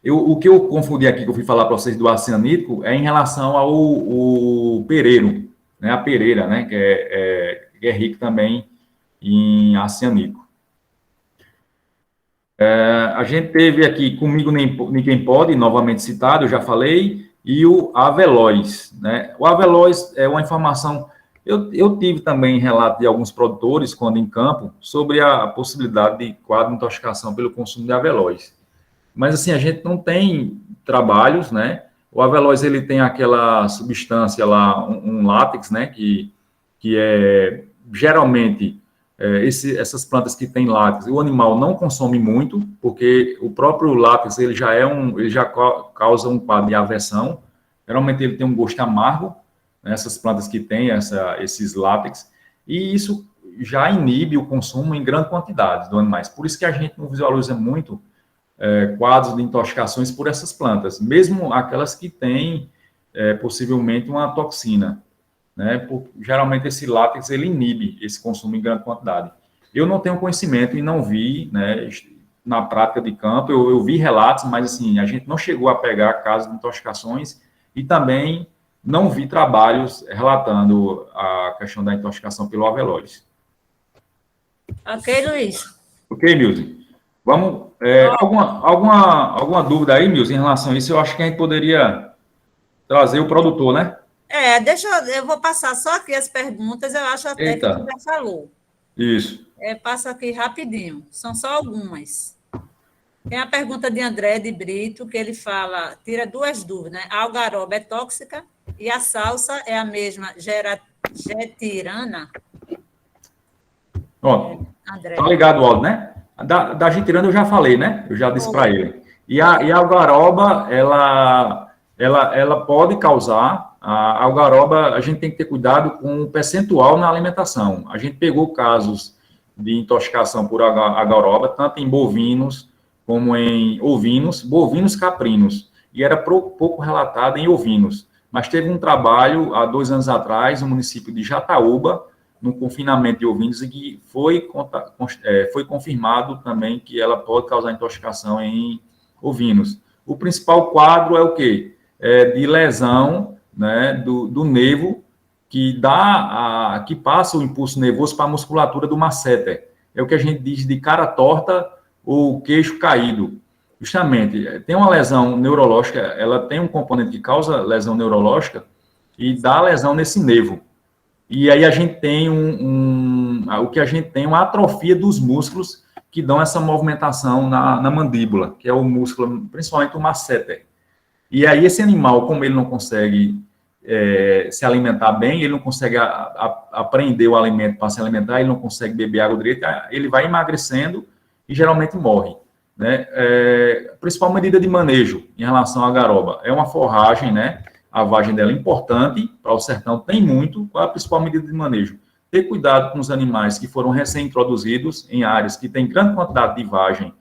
O que eu confundi aqui, que eu fui falar para vocês do ácido cianídrico, é em relação ao pereiro, né? A pereira, né? Que é rico também em ácido cianídrico. A gente teve aqui Comigo Ninguém Pode, novamente citado, eu já falei, e o Aveloz, né? O Aveloz é uma informação... Eu tive também relato de alguns produtores, quando em campo, sobre a possibilidade de quadro de intoxicação pelo consumo de Aveloz. Mas, assim, a gente não tem trabalhos, né? O Aveloz, ele tem aquela substância lá, um látex, né? Que é, geralmente, essas plantas que têm látex, o animal não consome muito, porque o próprio látex, ele já causa um quadro de aversão. Geralmente, ele tem um gosto amargo, né? Essas plantas que têm esses látex, e isso já inibe o consumo em grande quantidade do animais. Por isso que a gente não visualiza muito quadros de intoxicações por essas plantas, mesmo aquelas que têm possivelmente uma toxina, né? Geralmente esse látex ele inibe esse consumo em grande quantidade. Eu não tenho conhecimento e não vi, né, na prática de campo, eu vi relatos, mas assim, a gente não chegou a pegar casos de intoxicações e também não vi trabalhos relatando a questão da intoxicação pelo Aveloz. Ok, Luiz. Ok, Milton. Vamos, alguma dúvida aí, Milton, em relação a isso? Eu acho que a gente poderia trazer o produtor, né? Eu vou passar só aqui as perguntas, eu acho até que você já falou. Isso. Passo aqui rapidinho, são só algumas. Tem a pergunta de André de Brito, que ele fala, tira duas dúvidas, né? A algaroba é tóxica e a salsa é a mesma getirana? Pronto. André. Tá ligado, Aldo, né? Da getirana eu já falei, né? Eu já disse para ele. E a algaroba, ela pode causar... A algaroba, a gente tem que ter cuidado com o percentual na alimentação. A gente pegou casos de intoxicação por algaroba, tanto em bovinos como em ovinos, bovinos caprinos, e era pouco relatado em ovinos. Mas teve um trabalho, há 2 anos atrás, no município de Jataúba, no confinamento de ovinos, e que foi confirmado também que ela pode causar intoxicação em ovinos. O principal quadro é o quê? De lesão, né, do nervo, que passa o impulso nervoso para a musculatura do masseter. É o que a gente diz de cara torta ou queixo caído. Justamente, tem uma lesão neurológica, ela tem um componente que causa lesão neurológica e dá lesão nesse nervo. E aí a gente tem uma atrofia dos músculos que dão essa movimentação na mandíbula, que é o músculo, principalmente o masseter. E aí esse animal, como ele não consegue se alimentar bem, ele não consegue apreender o alimento para se alimentar, ele não consegue beber água direito, ele vai emagrecendo e geralmente morre, né? A principal medida de manejo em relação à garoba é uma forragem, né? A vagem dela é importante, para o sertão tem muito. Qual é a principal medida de manejo? ter cuidado com os animais que foram recém-introduzidos em áreas que tem grande quantidade de vagem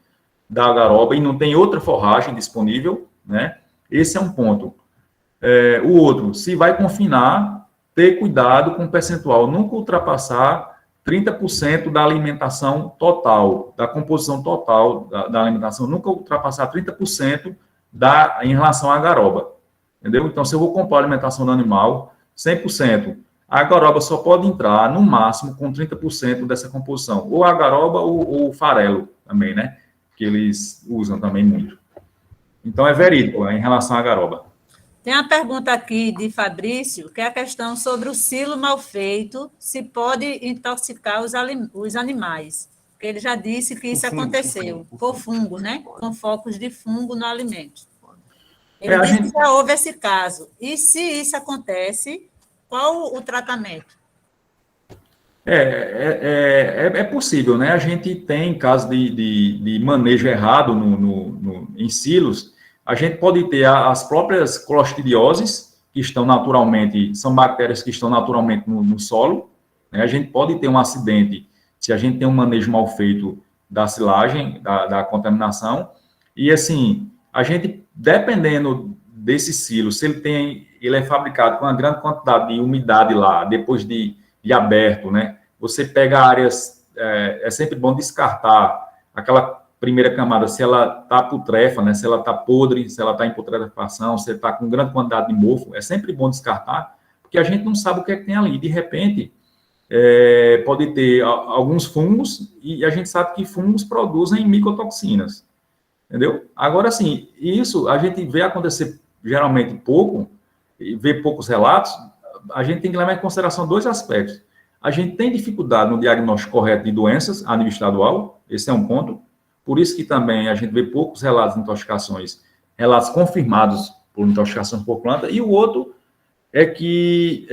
da garoba e não tem outra forragem disponível, né? Esse é um ponto. O outro, se vai confinar, ter cuidado com o percentual, nunca ultrapassar 30% da alimentação total, da composição total da alimentação, nunca ultrapassar 30% em relação à garoba, entendeu? Então, se eu vou compor a alimentação do animal, 100%, a garoba só pode entrar, no máximo, com 30% dessa composição, ou a garoba ou o farelo também, né? Que eles usam também muito. Então, é verídico em relação à garoba. Tem uma pergunta aqui de Fabrício, que é a questão sobre o silo mal feito, se pode intoxicar os animais. Porque ele já disse que isso aconteceu, por fungo, né? Com focos de fungo no alimento. Ele disse que já houve esse caso. E se isso acontece, qual o tratamento? É possível, né? A gente tem casos de manejo errado em silos. A gente pode ter as próprias clostridioses, que estão naturalmente, são bactérias que estão naturalmente no solo, né? A gente pode ter um acidente se a gente tem um manejo mal feito da silagem, da contaminação. E, assim, a gente, dependendo desse silo, se ele é fabricado com uma grande quantidade de umidade lá, depois de aberto, né? Você pega áreas, é sempre bom descartar aquela primeira camada, se ela está putrefa, né? Se ela está podre, se ela está em putrefação, se está com grande quantidade de mofo, é sempre bom descartar, porque a gente não sabe o que é que tem ali. De repente, pode ter alguns fungos, e a gente sabe que fungos produzem micotoxinas, entendeu? Agora, assim, isso a gente vê acontecer geralmente pouco, e vê poucos relatos. A gente tem que levar em consideração dois aspectos. A gente tem dificuldade no diagnóstico correto de doenças a nível estadual, esse é um ponto. Por isso que também a gente vê poucos relatos de intoxicações, relatos confirmados por intoxicação por planta. E o outro é que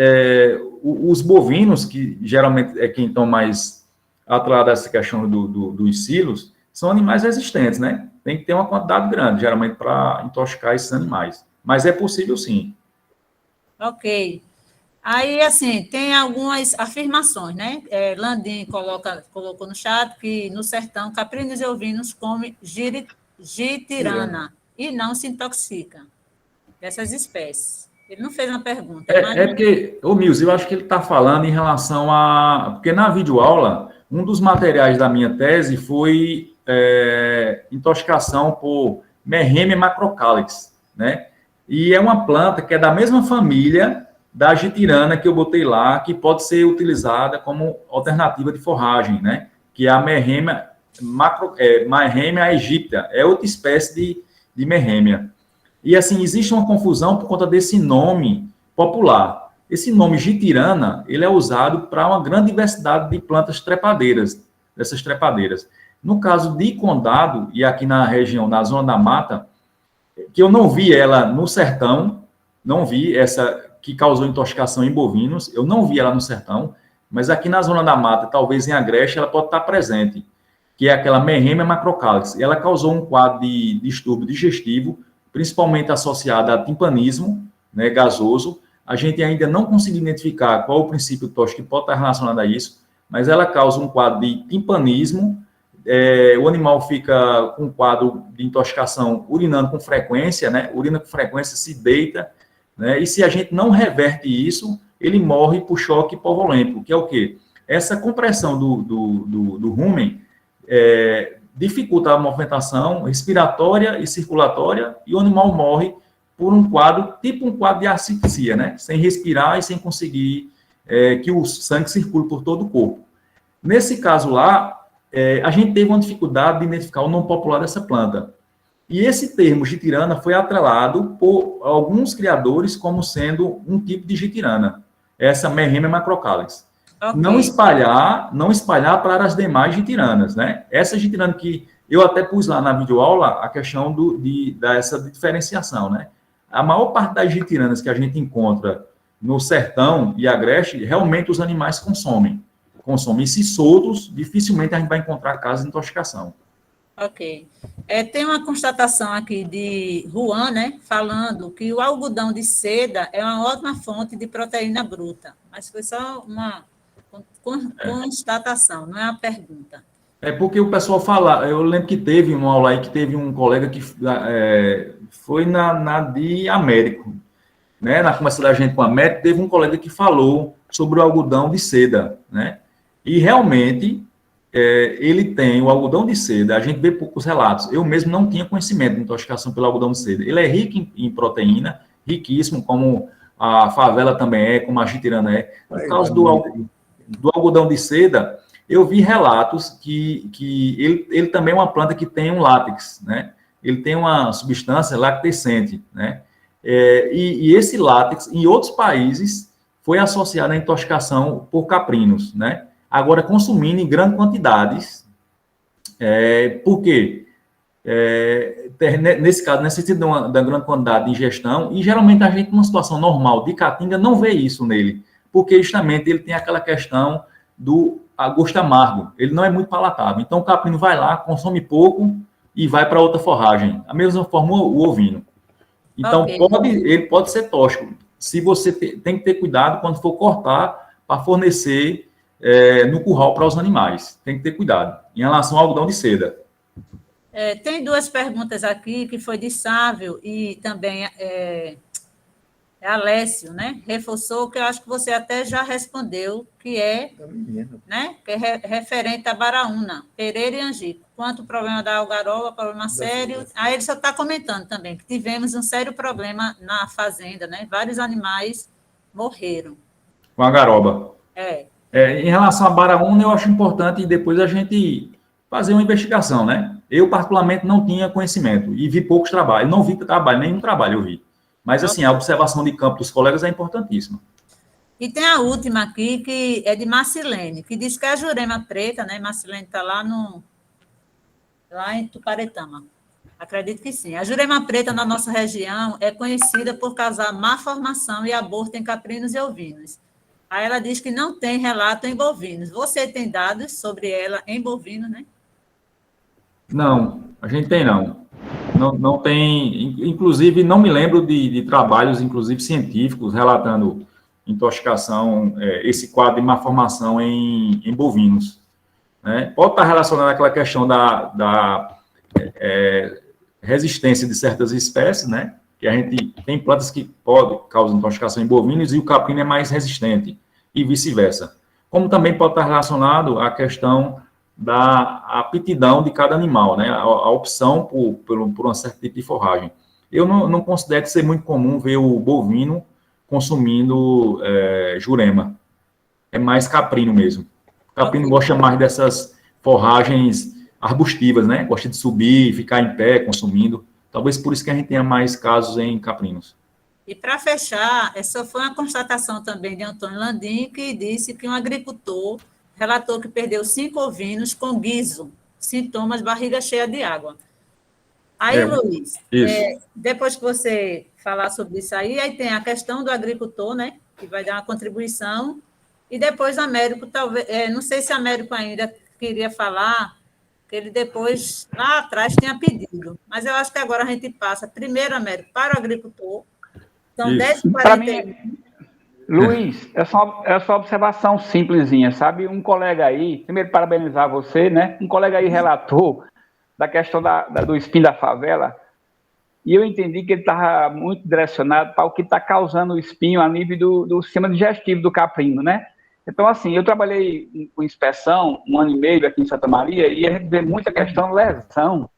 os bovinos, que geralmente é quem estão mais atrelados a essa questão dos silos, são animais resistentes, né? Tem que ter uma quantidade grande, geralmente, para intoxicar esses animais. Mas é possível, sim. Ok. Aí, assim, tem algumas afirmações, né? Landim colocou no chat que no sertão, caprinos e ovinos comem jitirana e não se intoxicam dessas espécies. Ele não fez uma pergunta. Porque, Mills, eu acho que ele está falando em relação a... Porque na videoaula, um dos materiais da minha tese foi intoxicação por Merremia macrocalix, né? E é uma planta que é da mesma família da jitirana que eu botei lá, que pode ser utilizada como alternativa de forragem, né? Que é a Merremia aegyptia, é outra espécie de Merremia. E, assim, existe uma confusão por conta desse nome popular. Esse nome jitirana, ele é usado para uma grande diversidade de plantas trepadeiras, dessas trepadeiras. No caso de Condado, e aqui na região, na zona da mata, que eu não vi ela no sertão, não vi essa que causou intoxicação em bovinos, eu não vi ela no sertão, mas aqui na zona da mata, talvez em Agreste, ela pode estar presente, que é aquela Merremia macrocalix. Ela causou um quadro de distúrbio digestivo, principalmente associado a timpanismo, né, gasoso. A gente ainda não conseguiu identificar qual o princípio tóxico que pode estar relacionado a isso, mas ela causa um quadro de timpanismo, o animal fica com um quadro de intoxicação urinando com frequência, né, urina com frequência, se deita, né, e se a gente não reverte isso, ele morre por choque hipovolêmico, que é o quê? Essa compressão do rumen dificulta a movimentação respiratória e circulatória, e o animal morre por um quadro, tipo um quadro de asfixia, né? Sem respirar e sem conseguir que o sangue circule por todo o corpo. Nesse caso lá, a gente teve uma dificuldade de identificar o nome popular dessa planta. E esse termo jitirana foi atrelado por alguns criadores como sendo um tipo de jitirana, essa Merremia macrocalix. Okay. Não espalhar para as demais jitiranas, né? Essa jitirana que eu até pus lá na videoaula, a questão dessa diferenciação, né? A maior parte das jitiranas que a gente encontra no sertão e agreste, realmente os animais consomem. E se soltos, dificilmente a gente vai encontrar casos de intoxicação. Ok. Tem uma constatação aqui de Juan, né, falando que o algodão de seda é uma ótima fonte de proteína bruta, mas foi só uma constatação, não é uma pergunta. É porque o pessoal fala, eu lembro que teve uma aula aí que teve um colega que foi na de Américo, né? Na conversa da gente com a Américo, teve um colega que falou sobre o algodão de seda, né? E realmente ele tem o algodão de seda, a gente vê poucos relatos. Eu mesmo não tinha conhecimento de intoxicação pelo algodão de seda. Ele é rico em proteína, riquíssimo, como a favela também é, como a jitirana é. Por causa do algodão de seda, eu vi relatos que ele também é uma planta que tem um látex, né? Ele tem uma substância lactescente, né? E esse látex, em outros países, foi associado à intoxicação por caprinos, né? Agora, consumindo em grandes quantidades, por quê? Nesse caso, necessita de uma grande quantidade de ingestão, e geralmente a gente, numa situação normal de caatinga, não vê isso nele, porque justamente ele tem aquela questão do gosto amargo, ele não é muito palatável. Então, o caprino vai lá, consome pouco e vai para outra forragem. A mesma forma o ovino. Então, ele pode ser tóxico. Se você tem que ter cuidado quando for cortar para fornecer no curral para os animais. Tem que ter cuidado. Em relação ao algodão de seda. Tem duas perguntas aqui, que foi de Sávio e também Alessio, né? Reforçou, que eu acho que você até já respondeu, que é referente a Baraúna, Pereira e Angico. Quanto o problema da algaroba, problema sério. Aí ele só está comentando também que tivemos um sério problema na fazenda, né? Vários animais morreram. Com a garoba. Em relação a Baraúna, eu acho importante depois a gente fazer uma investigação, né? Eu, particularmente, não tinha conhecimento e vi poucos trabalhos. Não vi trabalho, nenhum trabalho eu vi. Mas, assim, a observação de campo dos colegas é importantíssima. E tem a última aqui, que é de Marcilene, que diz que a jurema preta, né? Marcilene está lá em Tuparetama. Acredito que sim. A jurema preta na nossa região é conhecida por causar má formação e aborto em caprinos e ovinos. Aí ela diz que não tem relato em bovinos. Você tem dados sobre ela em bovino, né? Não, a gente tem não. Não tem, inclusive, não me lembro de trabalhos, inclusive, científicos, relatando intoxicação, esse quadro de má formação em bovinos. Né? Pode estar relacionado àquela questão da resistência de certas espécies, né? Que a gente tem plantas que podem causar intoxicação em bovinos e o caprino é mais resistente, e vice-versa. Como também pode estar relacionado à questão da aptidão de cada animal, né? A opção por um certo tipo de forragem. Eu não considero ser muito comum ver o bovino consumindo jurema. É mais caprino mesmo. O caprino gosta mais dessas forragens arbustivas, né? Gosta de subir, ficar em pé, consumindo. Talvez por isso que a gente tenha mais casos em caprinos. E para fechar, essa foi uma constatação também de Antônio Landim, que disse que um agricultor relatou que perdeu 5 ovinos com guiso, sintomas barriga cheia de água. Aí, Luiz, depois que você falar sobre isso aí tem a questão do agricultor, né, que vai dar uma contribuição, e depois Américo, talvez, não sei se Américo ainda queria falar, que ele depois, lá atrás, tinha pedido, mas eu acho que agora a gente passa primeiro, Américo, para o agricultor. São 10h41. Luiz, é só uma observação simplesinha, sabe? Um colega aí, primeiro parabenizar você, né? Um colega aí relatou da questão do espinho da favela, e eu entendi que ele estava muito direcionado para o que está causando o espinho a nível do sistema digestivo do caprino, né? Então, assim, eu trabalhei com inspeção 1 ano e meio aqui em Santa Maria, e a gente vê muita questão de lesão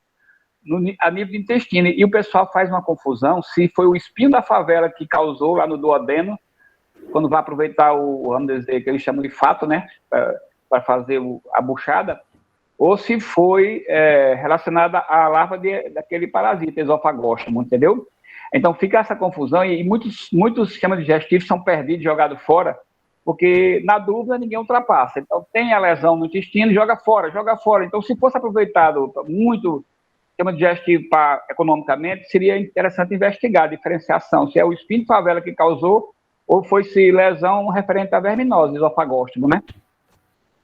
a nível do intestino, e o pessoal faz uma confusão se foi o espinho da favela que causou lá no duodeno, quando vai aproveitar vamos dizer, que eles chamam de fato, né, para fazer a buchada, ou se foi relacionada à larva daquele parasita, esofagóstomo, entendeu? Então fica essa confusão, e muitos sistemas digestivos são perdidos, jogados fora, porque na dúvida ninguém ultrapassa. Então tem a lesão no intestino, joga fora. Então se fosse aproveitado muito sistema digestivo economicamente, seria interessante investigar a diferenciação, se é o espinho de favela que causou, ou foi-se lesão referente à verminose, esofagóstomo, né?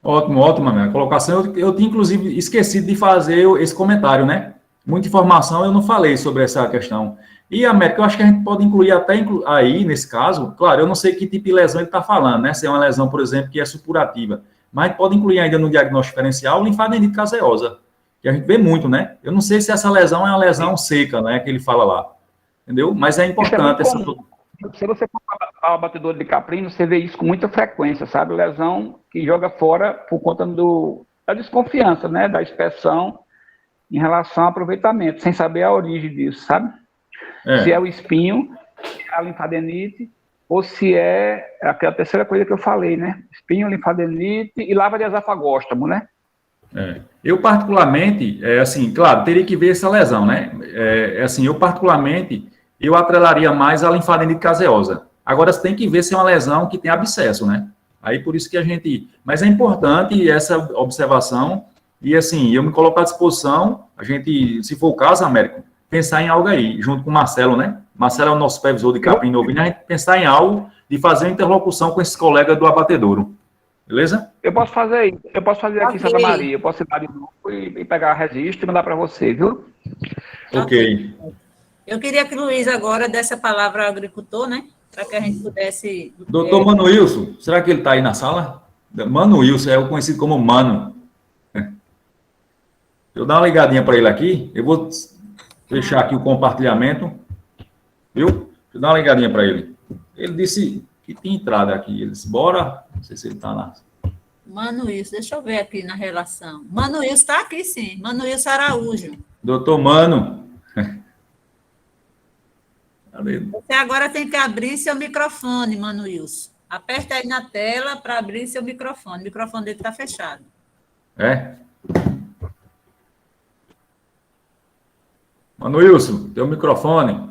Ótimo, minha colocação. Eu tinha, inclusive, esquecido de fazer esse comentário, né? Muita informação eu não falei sobre essa questão. E, América, eu acho que a gente pode incluir até aí, nesse caso, claro, eu não sei que tipo de lesão ele está falando, né? Se é uma lesão, por exemplo, que é supurativa, mas a gente pode incluir ainda no diagnóstico diferencial linfadenite caseosa, que a gente vê muito, né? Eu não sei se essa lesão é uma lesão seca, né, que ele fala lá, entendeu? Mas é importante. Isso é muito comum. Se você for ao abatedor de caprino, você vê isso com muita frequência, sabe? Lesão que joga fora por conta da desconfiança, né? Da inspeção em relação ao aproveitamento, sem saber a origem disso, sabe? Se é o espinho, se é a linfadenite, ou se é aquela terceira coisa que eu falei, né? Espinho, linfadenite e lava de esofagóstamo, né? Eu, particularmente, assim, claro, teria que ver essa lesão, né? Assim, eu, particularmente, eu atrelaria mais a linfadenite caseosa. Agora, você tem que ver se é uma lesão que tem abscesso, né? Aí, por isso que a gente... Mas é importante essa observação e, assim, eu me coloco à disposição, a gente, se for o caso, Américo, pensar em algo aí, junto com o Marcelo, né? Marcelo é o nosso supervisor de capim novinho, a gente pensar em algo de fazer uma interlocução com esses colegas do abatedouro. Beleza? Eu posso fazer aqui em Santa Maria, eu posso ir lá de novo e pegar a registro e mandar para você, viu? Ok. Eu queria que o Luiz agora desse a palavra ao agricultor, né? Para que a gente pudesse... Doutor Mano Wilson, será que ele está aí na sala? Mano Wilson, é o conhecido como Mano. Deixa eu dar uma ligadinha para ele aqui. Eu vou fechar aqui o compartilhamento. Viu? Deixa eu dar uma ligadinha para ele. Ele disse que tinha entrada aqui. Ele disse, bora. Não sei se ele está lá. Mano Wilson, deixa eu ver aqui na relação. Mano Wilson está aqui, sim. Mano Wilson Araújo. Doutor Mano. Você agora tem que abrir seu microfone, Mano Wilson. Aperta aí na tela para abrir seu microfone. O microfone dele está fechado. Mano Wilson, teu microfone.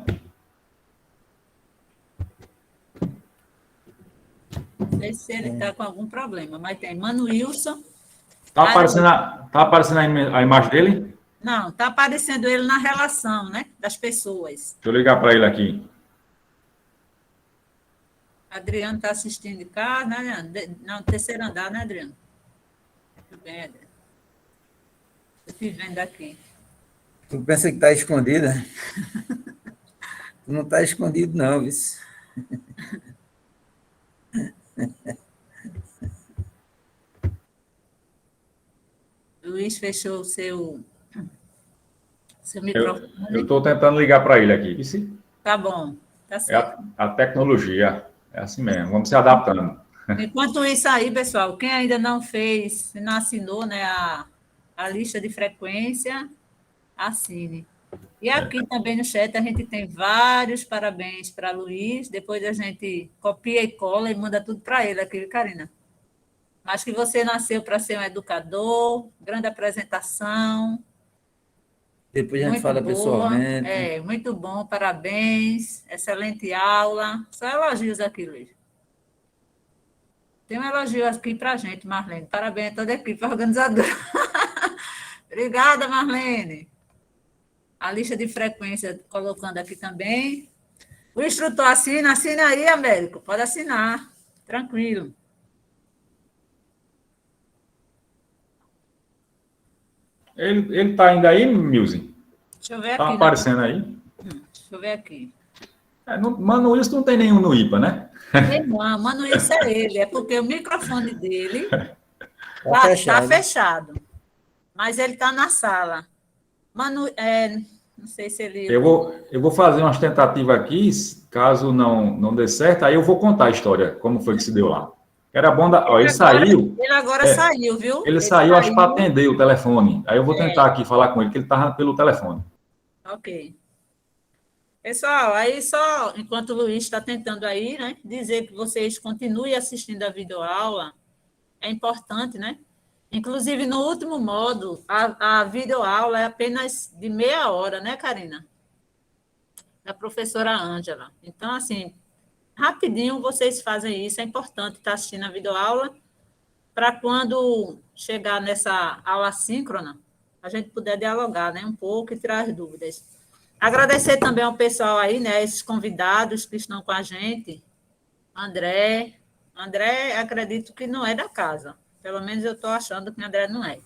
Não sei se ele está com algum problema, mas tem Mano Wilson. Está aparecendo a imagem dele? Não, está aparecendo ele na relação, né? Das pessoas. Deixa eu ligar para ele aqui. Adriano está assistindo de cá, né, Adriano? No terceiro andar, né, Adriano? Tudo bem, Adriano. Estou te vendo aqui. Tu pensa que está escondida? Tu não está escondido, não, viu? Luiz fechou o seu microfone. Eu estou tentando ligar para ele aqui. Tá bom, tá certo. A tecnologia. É assim mesmo, vamos se adaptando. Enquanto isso aí, pessoal, quem ainda não fez, não assinou, né, a lista de frequência, assine. E aqui também no chat a gente tem vários parabéns para Luiz. Depois a gente copia e cola e manda tudo para ele aqui, Karina. Acho que você nasceu para ser um educador, grande apresentação. Depois a gente fala pessoalmente. Muito bom, parabéns, excelente aula. Só elogios aqui, Luiz. Tem um elogio aqui para a gente, Marlene. Parabéns a toda a equipe organizadora. Obrigada, Marlene. A lista de frequência colocando aqui também. O instrutor assina aí, Américo. Pode assinar, tranquilo. Ele está ainda aí, Milzi? Deixa eu ver aqui. Está aparecendo aí? Deixa eu ver aqui. Mano Wilson não tem nenhum no IPA, né? Não, Mano Wilson é ele. É porque o microfone dele está fechado. Mas ele está na sala. Mano, não sei se ele... Eu vou fazer umas tentativas aqui, caso não dê certo, aí eu vou contar a história, como foi que se deu lá. Era bom ele saiu. Ele agora saiu, viu? Ele saiu, acho que para atender o telefone. Aí eu vou tentar aqui falar com ele, que ele estava pelo telefone. Ok. Pessoal, aí só, enquanto o Luiz está tentando aí, né, dizer que vocês continuem assistindo a videoaula, é importante, né? Inclusive, no último módulo, a videoaula é apenas de meia hora, né, Karina? Da professora Ângela. Então, assim, rapidinho vocês fazem isso, é importante estar assistindo a videoaula para quando chegar nessa aula síncrona, a gente puder dialogar, né, um pouco e tirar as dúvidas. Agradecer também ao pessoal aí, né, esses convidados que estão com a gente. André, acredito que não é da casa. Pelo menos eu estou achando que o André não é.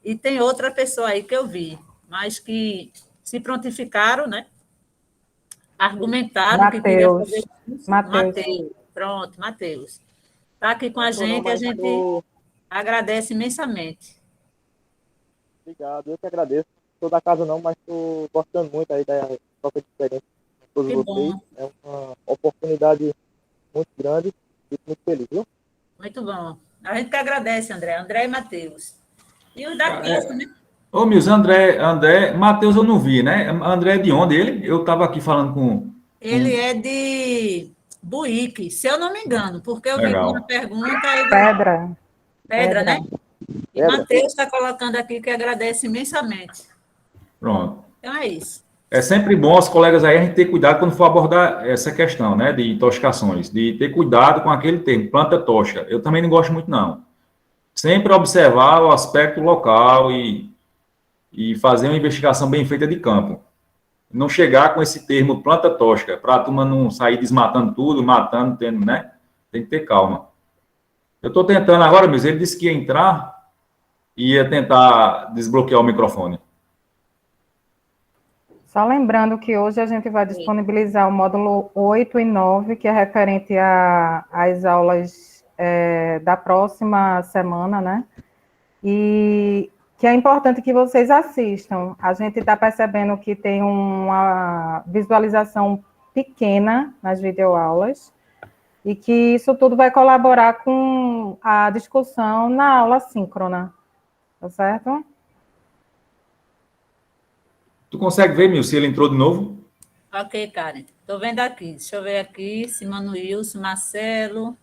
E tem outra pessoa aí que eu vi, mas que se prontificaram, né, argumentaram que queria fazer isso. Matheus. Matheus. Pronto, Matheus. Está aqui com a gente, a Mas gente agradece imensamente. Obrigado, eu que agradeço. Sou da casa não, mas estou gostando muito aí da troca de experiência com todos Que vocês. bom. É uma oportunidade muito grande. Fico muito feliz, viu? Muito bom. A gente que agradece, André. André e Matheus. E os da pista, né? Ô, Milson, André, Matheus eu não vi, né? André é de onde ele? Eu estava aqui falando com... Ele é de Buíque, se eu não me engano, porque eu vi Legal. uma pergunta aí Pedra. Pedra, né? E Pedra. Matheus está colocando aqui que agradece imensamente. Pronto. Então é isso. É sempre bom os colegas aí a gente ter cuidado quando for abordar essa questão, né, de intoxicações, de ter cuidado com aquele termo, planta tóxica. Eu também não gosto muito, não. Sempre observar o aspecto local e fazer uma investigação bem feita de campo. Não chegar com esse termo planta tóxica, para a turma não sair desmatando tudo, matando, tendo, né? Tem que ter calma. Eu estou tentando agora, mas ele disse que ia entrar e ia tentar desbloquear o microfone. Só lembrando que hoje a gente vai disponibilizar o módulo 8 e 9, que é referente às aulas da próxima semana, né? E que é importante que vocês assistam. A gente está percebendo que tem uma visualização pequena nas videoaulas e que isso tudo vai colaborar com a discussão na aula síncrona, tá certo? Tu consegue ver, Mil, se ele entrou de novo? Ok, Karen. Estou vendo aqui. Deixa eu ver aqui. Simano Wilson, Marcelo,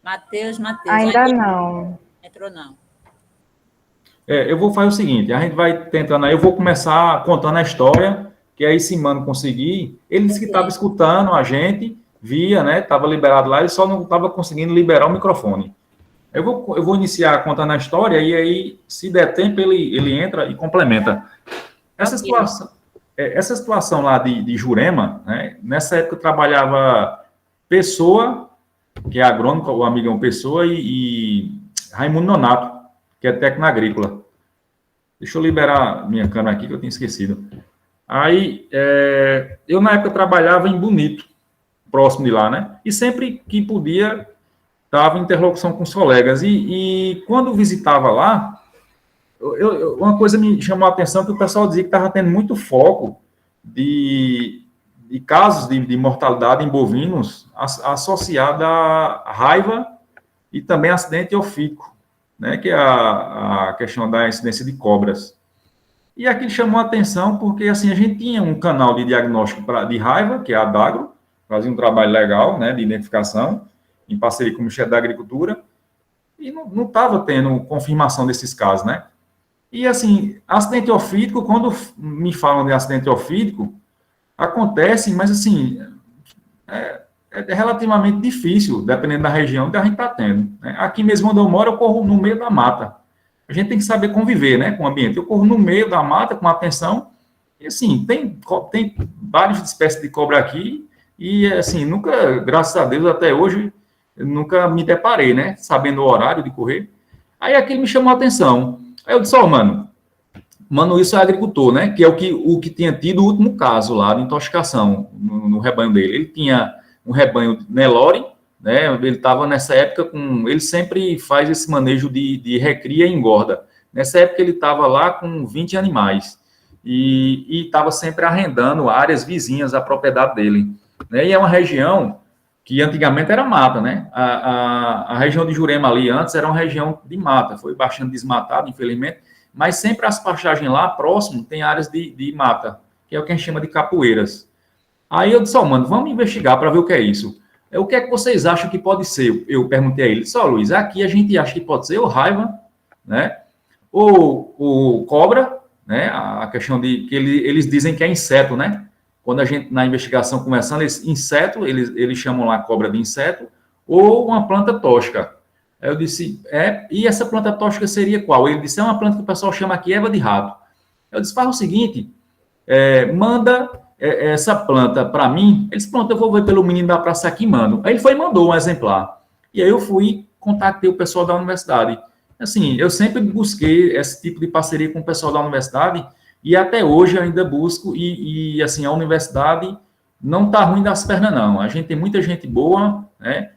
Matheus. Ainda não. Entrou não. Eu vou fazer o seguinte, a gente vai tentando aí, eu vou começar contando a história, que aí se mano conseguir, ele disse que estava escutando a gente, via, né, estava liberado lá, ele só não estava conseguindo liberar o microfone. Eu vou iniciar contando a história e aí, se der tempo, ele entra e complementa. Essa situação lá de Jurema, né, nessa época eu trabalhava Pessoa, que é agrônomo, o amigão Pessoa, e Raimundo Nonato, que é técnico agrícola. Deixa eu liberar minha câmera aqui, que eu tinha esquecido. Aí, eu na época trabalhava em Bonito, próximo de lá, né? E sempre que podia, estava em interlocução com os colegas. E quando visitava lá, uma coisa me chamou a atenção, que o pessoal dizia que estava tendo muito foco de casos de mortalidade em bovinos associada à raiva e também acidente ofídico, né, que é a questão da incidência de cobras. E aqui chamou a atenção porque, assim, a gente tinha um canal de diagnóstico de raiva, que é a Dagro, fazia um trabalho legal, né, de identificação, em parceria com o Ministério da Agricultura, e não estava tendo confirmação desses casos, né. E, assim, acidente ofídico, quando me falam de acidente ofídico, acontece, mas, assim, é relativamente difícil, dependendo da região que a gente está tendo, né? Aqui mesmo onde eu moro, eu corro no meio da mata. A gente tem que saber conviver, né, com o ambiente. Eu corro no meio da mata, com atenção, e assim, tem várias espécies de cobra aqui, e assim, nunca, graças a Deus, até hoje, eu nunca me deparei, né, sabendo o horário de correr. Aí aquilo me chamou a atenção. Aí eu disse, Mano, isso é agricultor, né, que é o que tinha tido o último caso lá de intoxicação no rebanho dele. Ele tinha um rebanho Nelore, né? Ele estava nessa época ele sempre faz esse manejo de recria e engorda. Nessa época ele estava lá com 20 animais e estava sempre arrendando áreas vizinhas à propriedade dele, né? E é uma região que antigamente era mata, né? A região de Jurema ali antes era uma região de mata, foi bastante desmatada, infelizmente, mas sempre as pastagens lá próximo tem áreas de mata, que é o que a gente chama de capoeiras. Aí eu disse, mano, vamos investigar para ver o que é isso. O que é que vocês acham que pode ser? Eu perguntei a ele, Luiz, aqui a gente acha que pode ser o raiva, né? Ou cobra, né? A questão de que eles dizem que é inseto, né? Quando a gente, na investigação começando, inseto, eles chamam lá cobra de inseto, ou uma planta tóxica. Aí eu disse, e essa planta tóxica seria qual? Ele disse, é uma planta que o pessoal chama aqui erva de rato. Eu disse, faz o seguinte, manda essa planta para mim. Ele disse, pronto, eu vou ver pelo menino da praça aqui, mano. Aí ele foi e mandou um exemplar. E aí eu fui, contactei o pessoal da universidade. Assim, eu sempre busquei esse tipo de parceria com o pessoal da universidade e até hoje eu ainda busco e assim, a universidade não está ruim das pernas, não. A gente tem muita gente boa, né?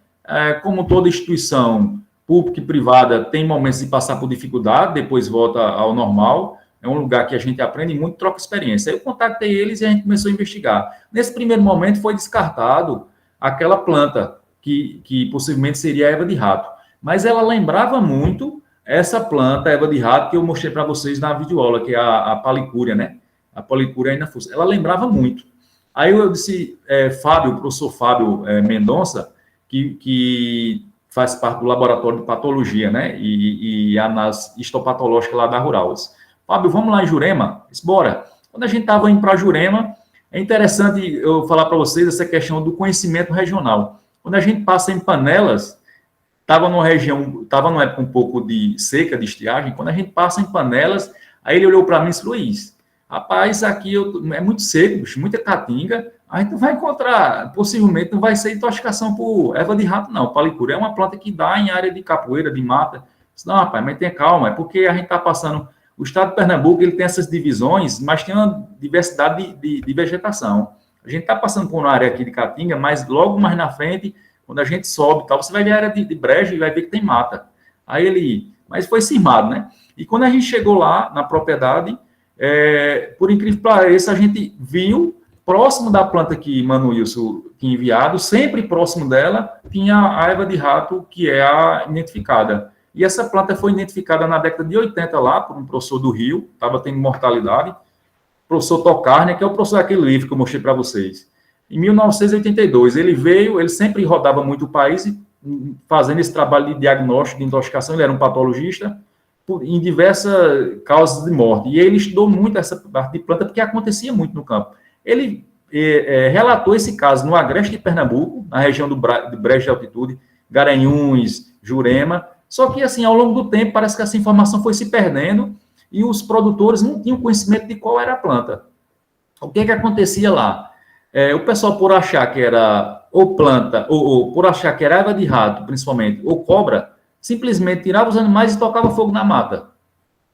Como toda instituição pública e privada tem momentos de passar por dificuldade, depois volta ao normal. É um lugar que a gente aprende muito, troca experiência. Aí eu contatei eles e a gente começou a investigar. Nesse primeiro momento foi descartado aquela planta que possivelmente seria a erva de rato. Mas ela lembrava muito essa planta, a erva de rato, que eu mostrei para vocês na videoaula, que é a palicúria, né? A palicúria ainda fosse. Ela lembrava muito. Aí eu disse, Fábio, o professor Fábio Mendonça, que faz parte do laboratório de patologia, né? E análise histopatológica lá da Rural. Eu disse, Fábio, vamos lá em Jurema? Eu disse, bora. Quando a gente estava indo para Jurema, é interessante eu falar para vocês essa questão do conhecimento regional. Quando a gente passa em Panelas, estava numa época um pouco de seca, de estiagem, quando a gente passa em Panelas, aí ele olhou para mim e disse, Luiz, rapaz, aqui é muito seco, bicho, muita caatinga, a gente não vai encontrar, possivelmente não vai ser intoxicação por erva de rato, não. Palicúria é uma planta que dá em área de capoeira, de mata. Disse, não, rapaz, mas tenha calma, é porque a gente está passando... O estado de Pernambuco, ele tem essas divisões, mas tem uma diversidade de vegetação. A gente está passando por uma área aqui de caatinga, mas logo mais na frente, quando a gente sobe, tal, você vai ver a área de brejo e vai ver que tem mata. Aí ele... Mas foi cismado, né? E quando a gente chegou lá, na propriedade, por incrível que pareça, a gente viu, próximo da planta que Mano Wilson tinha enviado, sempre próximo dela, tinha a erva de rato, que é a identificada. E essa planta foi identificada na década de 80 lá, por um professor do Rio, estava tendo mortalidade, professor Tocarne, que é o professor daquele livro que eu mostrei para vocês. Em 1982, ele veio, ele sempre rodava muito o país, fazendo esse trabalho de diagnóstico, de intoxicação, ele era um patologista, em diversas causas de morte. E ele estudou muito essa parte de planta, porque acontecia muito no campo. Ele relatou esse caso no Agreste de Pernambuco, na região de Brejo de Altitude, Garanhuns, Jurema. Só que, assim, ao longo do tempo, parece que essa informação foi se perdendo e os produtores não tinham conhecimento de qual era a planta. O que acontecia lá? O pessoal, por achar que era ou planta, ou por achar que era erva de rato, principalmente, ou cobra, simplesmente tirava os animais e tocava fogo na mata.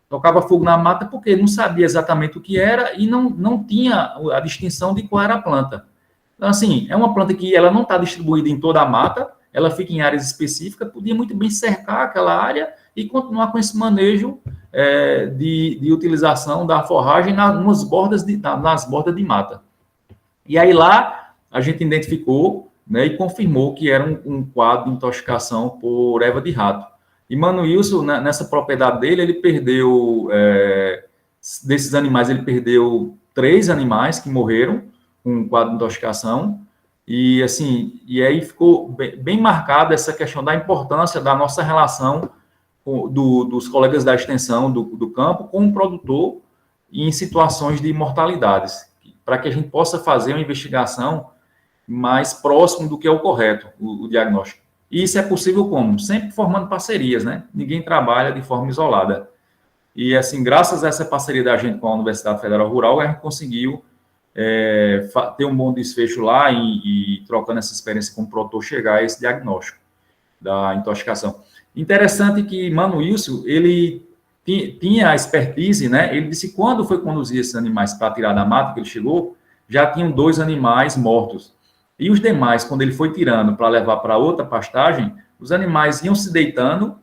Tocava fogo na mata porque não sabia exatamente o que era e não tinha a distinção de qual era a planta. Então, assim, é uma planta que ela não está distribuída em toda a mata, ela fica em áreas específicas, podia muito bem cercar aquela área e continuar com esse manejo de utilização da forragem nas bordas de mata. E aí lá a gente identificou, né, e confirmou que era um quadro de intoxicação por erva de rato. E Mano Wilson, nessa propriedade dele, ele perdeu, desses animais, ele perdeu 3 animais que morreram com um quadro de intoxicação. E, assim, e aí ficou bem marcada essa questão da importância da nossa relação dos colegas da extensão do campo com o produtor em situações de mortalidades, para que a gente possa fazer uma investigação mais próximo do que é o correto, o diagnóstico. E isso é possível como? Sempre formando parcerias, né? Ninguém trabalha de forma isolada. E, assim, graças a essa parceria da gente com a Universidade Federal Rural, a gente conseguiu ter um bom desfecho lá e trocando essa experiência com o produtor, chegar a esse diagnóstico da intoxicação. Interessante que Mano Wilson, ele tinha a expertise, né? Ele disse que quando foi conduzir esses animais para tirar da mata, que ele chegou, já tinham 2 animais mortos. E os demais, quando ele foi tirando para levar para outra pastagem, os animais iam se deitando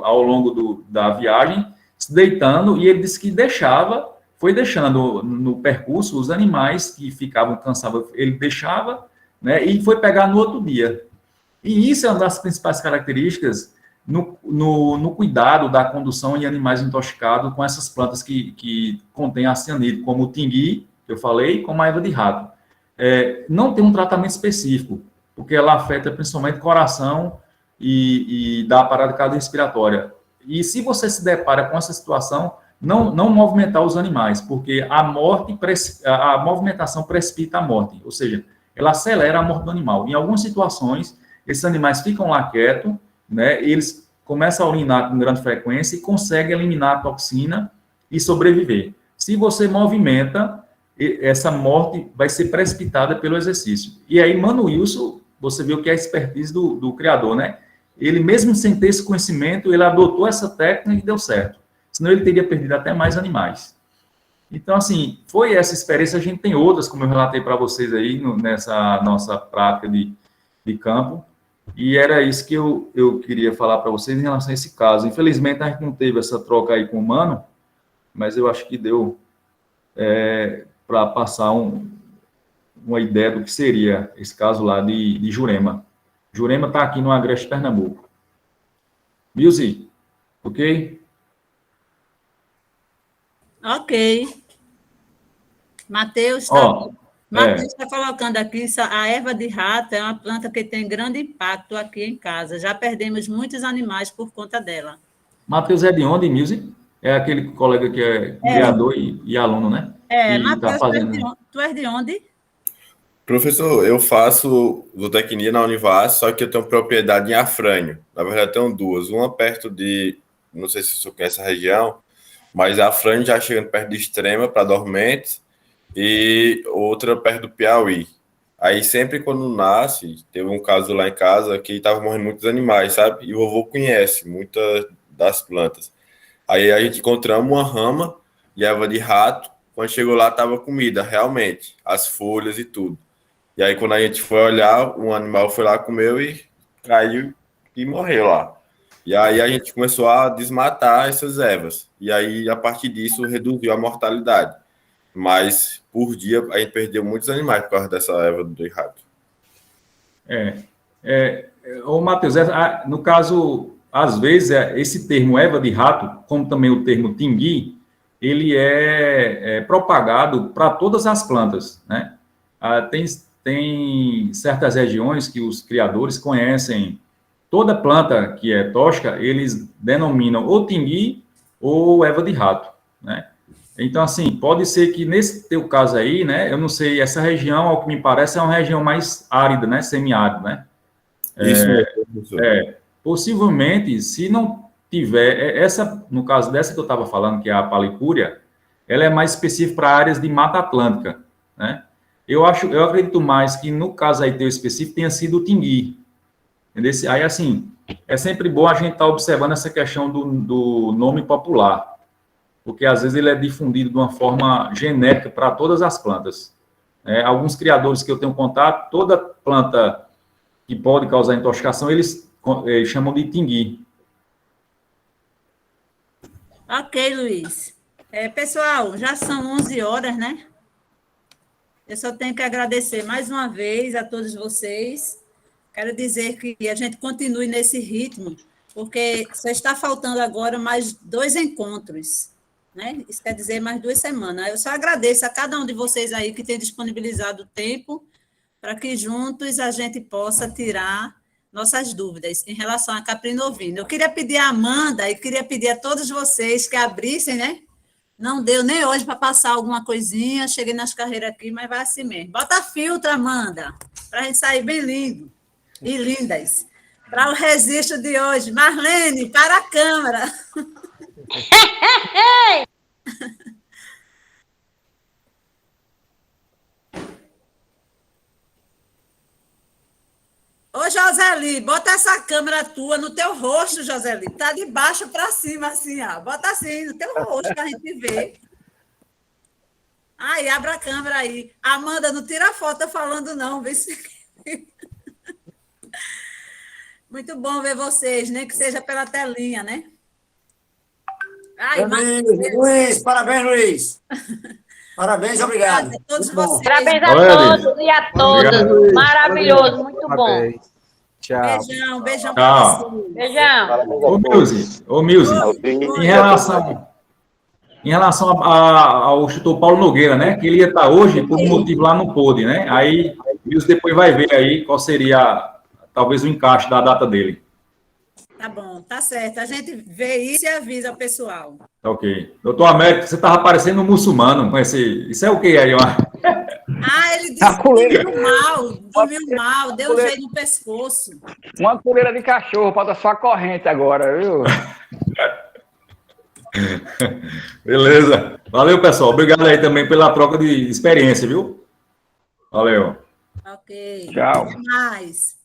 ao longo da viagem, se deitando, e ele disse que foi deixando no percurso os animais que ficavam cansados, ele deixava, né, e foi pegar no outro dia. E isso é uma das principais características no cuidado da condução em animais intoxicados com essas plantas que contêm acianide, como o tingui, que eu falei, como a erva de rato. Não tem um tratamento específico, porque ela afeta principalmente o coração e da parada cardiorrespiratória. E se você se depara com essa situação, não movimentar os animais, porque a movimentação precipita a morte, ou seja, ela acelera a morte do animal. Em algumas situações, esses animais ficam lá quietos, né, eles começam a urinar com grande frequência e conseguem eliminar a toxina e sobreviver. Se você movimenta, essa morte vai ser precipitada pelo exercício. E aí, Mano Wilson, você viu que é a expertise do criador, né? Ele, mesmo sem ter esse conhecimento, ele adotou essa técnica e deu certo. Senão ele teria perdido até mais animais. Então, assim, foi essa experiência, a gente tem outras, como eu relatei para vocês aí, nessa nossa prática de campo, e era isso que eu queria falar para vocês em relação a esse caso. Infelizmente, a gente não teve essa troca aí com o Mano, mas eu acho que deu para passar uma ideia do que seria esse caso lá de Jurema. Jurema está aqui no Agreste, Pernambuco. Music, ok? Ok. Matheus está colocando aqui, a erva de rato é uma planta que tem grande impacto aqui em casa. Já perdemos muitos animais por conta dela. Matheus é de onde, Music? É aquele colega que é criador e aluno, né? Matheus, tu és de onde? Professor, eu faço zootecnia na Univas, só que eu tenho propriedade em Afrânio. Na verdade, eu tenho duas. Uma perto de, não sei se você conhece a região, mas Afrânio já chegando perto de Extrema, para Dormentes, e outra perto do Piauí. Aí sempre quando nasce, teve um caso lá em casa que estava morrendo muitos animais, sabe? E o vovô conhece muitas das plantas. Aí a gente encontramos uma rama de erva de rato. Quando chegou lá, estava comida, realmente, as folhas e tudo. E aí, quando a gente foi olhar, um animal foi lá, comeu e caiu e morreu lá. E aí a gente começou a desmatar essas ervas. E aí, a partir disso, reduziu a mortalidade. Mas, por dia, a gente perdeu muitos animais por causa dessa erva do rato. Ô, Matheus, no caso, às vezes, esse termo erva de rato, como também o termo tingui, ele é propagado para todas as plantas, né? Tem certas regiões que os criadores conhecem toda planta que é tóxica, eles denominam ou tingui ou erva de rato, né? Então, assim, pode ser que nesse teu caso aí, né, eu não sei, essa região, ao que me parece, é uma região mais árida, né, semiárida, né? Isso mesmo. Possivelmente, se não tiver, no caso dessa que eu estava falando, que é a palicúria, ela é mais específica para áreas de Mata Atlântica, né? Eu acredito mais que no caso aí teu específico tenha sido o tingui. Entendeu? Aí, assim, é sempre bom a gente estar observando essa questão do nome popular, porque às vezes ele é difundido de uma forma genérica para todas as plantas. Alguns criadores que eu tenho contato, toda planta que pode causar intoxicação, eles chamam de tingui. Ok, Luiz. Pessoal, já são 11 horas, né? Eu só tenho que agradecer mais uma vez a todos vocês. Quero dizer que a gente continue nesse ritmo, porque só está faltando agora mais 2 encontros, né? Isso quer dizer mais 2 semanas. Eu só agradeço a cada um de vocês aí que tem disponibilizado o tempo para que juntos a gente possa tirar nossas dúvidas em relação a caprino ovino. Eu queria pedir a Amanda e queria pedir a todos vocês que abrissem, né? Não deu nem hoje para passar alguma coisinha, cheguei nas carreiras aqui, mas vai assim mesmo. Bota filtro, Amanda, para a gente sair bem lindo e lindas. Para o registro de hoje. Marlene, para a câmera. Ô, Joseli, bota essa câmera tua no teu rosto, Joseli. Tá de baixo para cima, assim, ó. Bota assim, no teu rosto, para a gente ver. Aí, abre a câmera aí. Amanda, não tira a foto falando, não. Vê se... Muito bom ver vocês, nem que seja pela telinha, né? Ai, Luiz, parabéns, Luiz. Parabéns, obrigado. A todos vocês. Parabéns a todos e a todas. Obrigado. Maravilhoso, muito bom. Tchau. Beijão Tchau. para vocês. Beijão. Ô, Milzi, em relação ao chutor Paulo Nogueira, né, que ele ia estar hoje, por um motivo lá não pôde, né? Aí, Milzi depois vai ver aí qual seria, talvez, o encaixe da data dele. Tá bom, tá certo. A gente vê isso e avisa o pessoal. Tá ok. Doutor Américo, você estava parecendo um muçulmano com esse... Isso é o que aí, ó? Ele disse que dormiu mal, deu um jeito no pescoço. Uma coleira de cachorro, falta só a corrente agora, viu? Beleza. Valeu, pessoal. Obrigado aí também pela troca de experiência, viu? Valeu. Ok. Tchau. Até mais.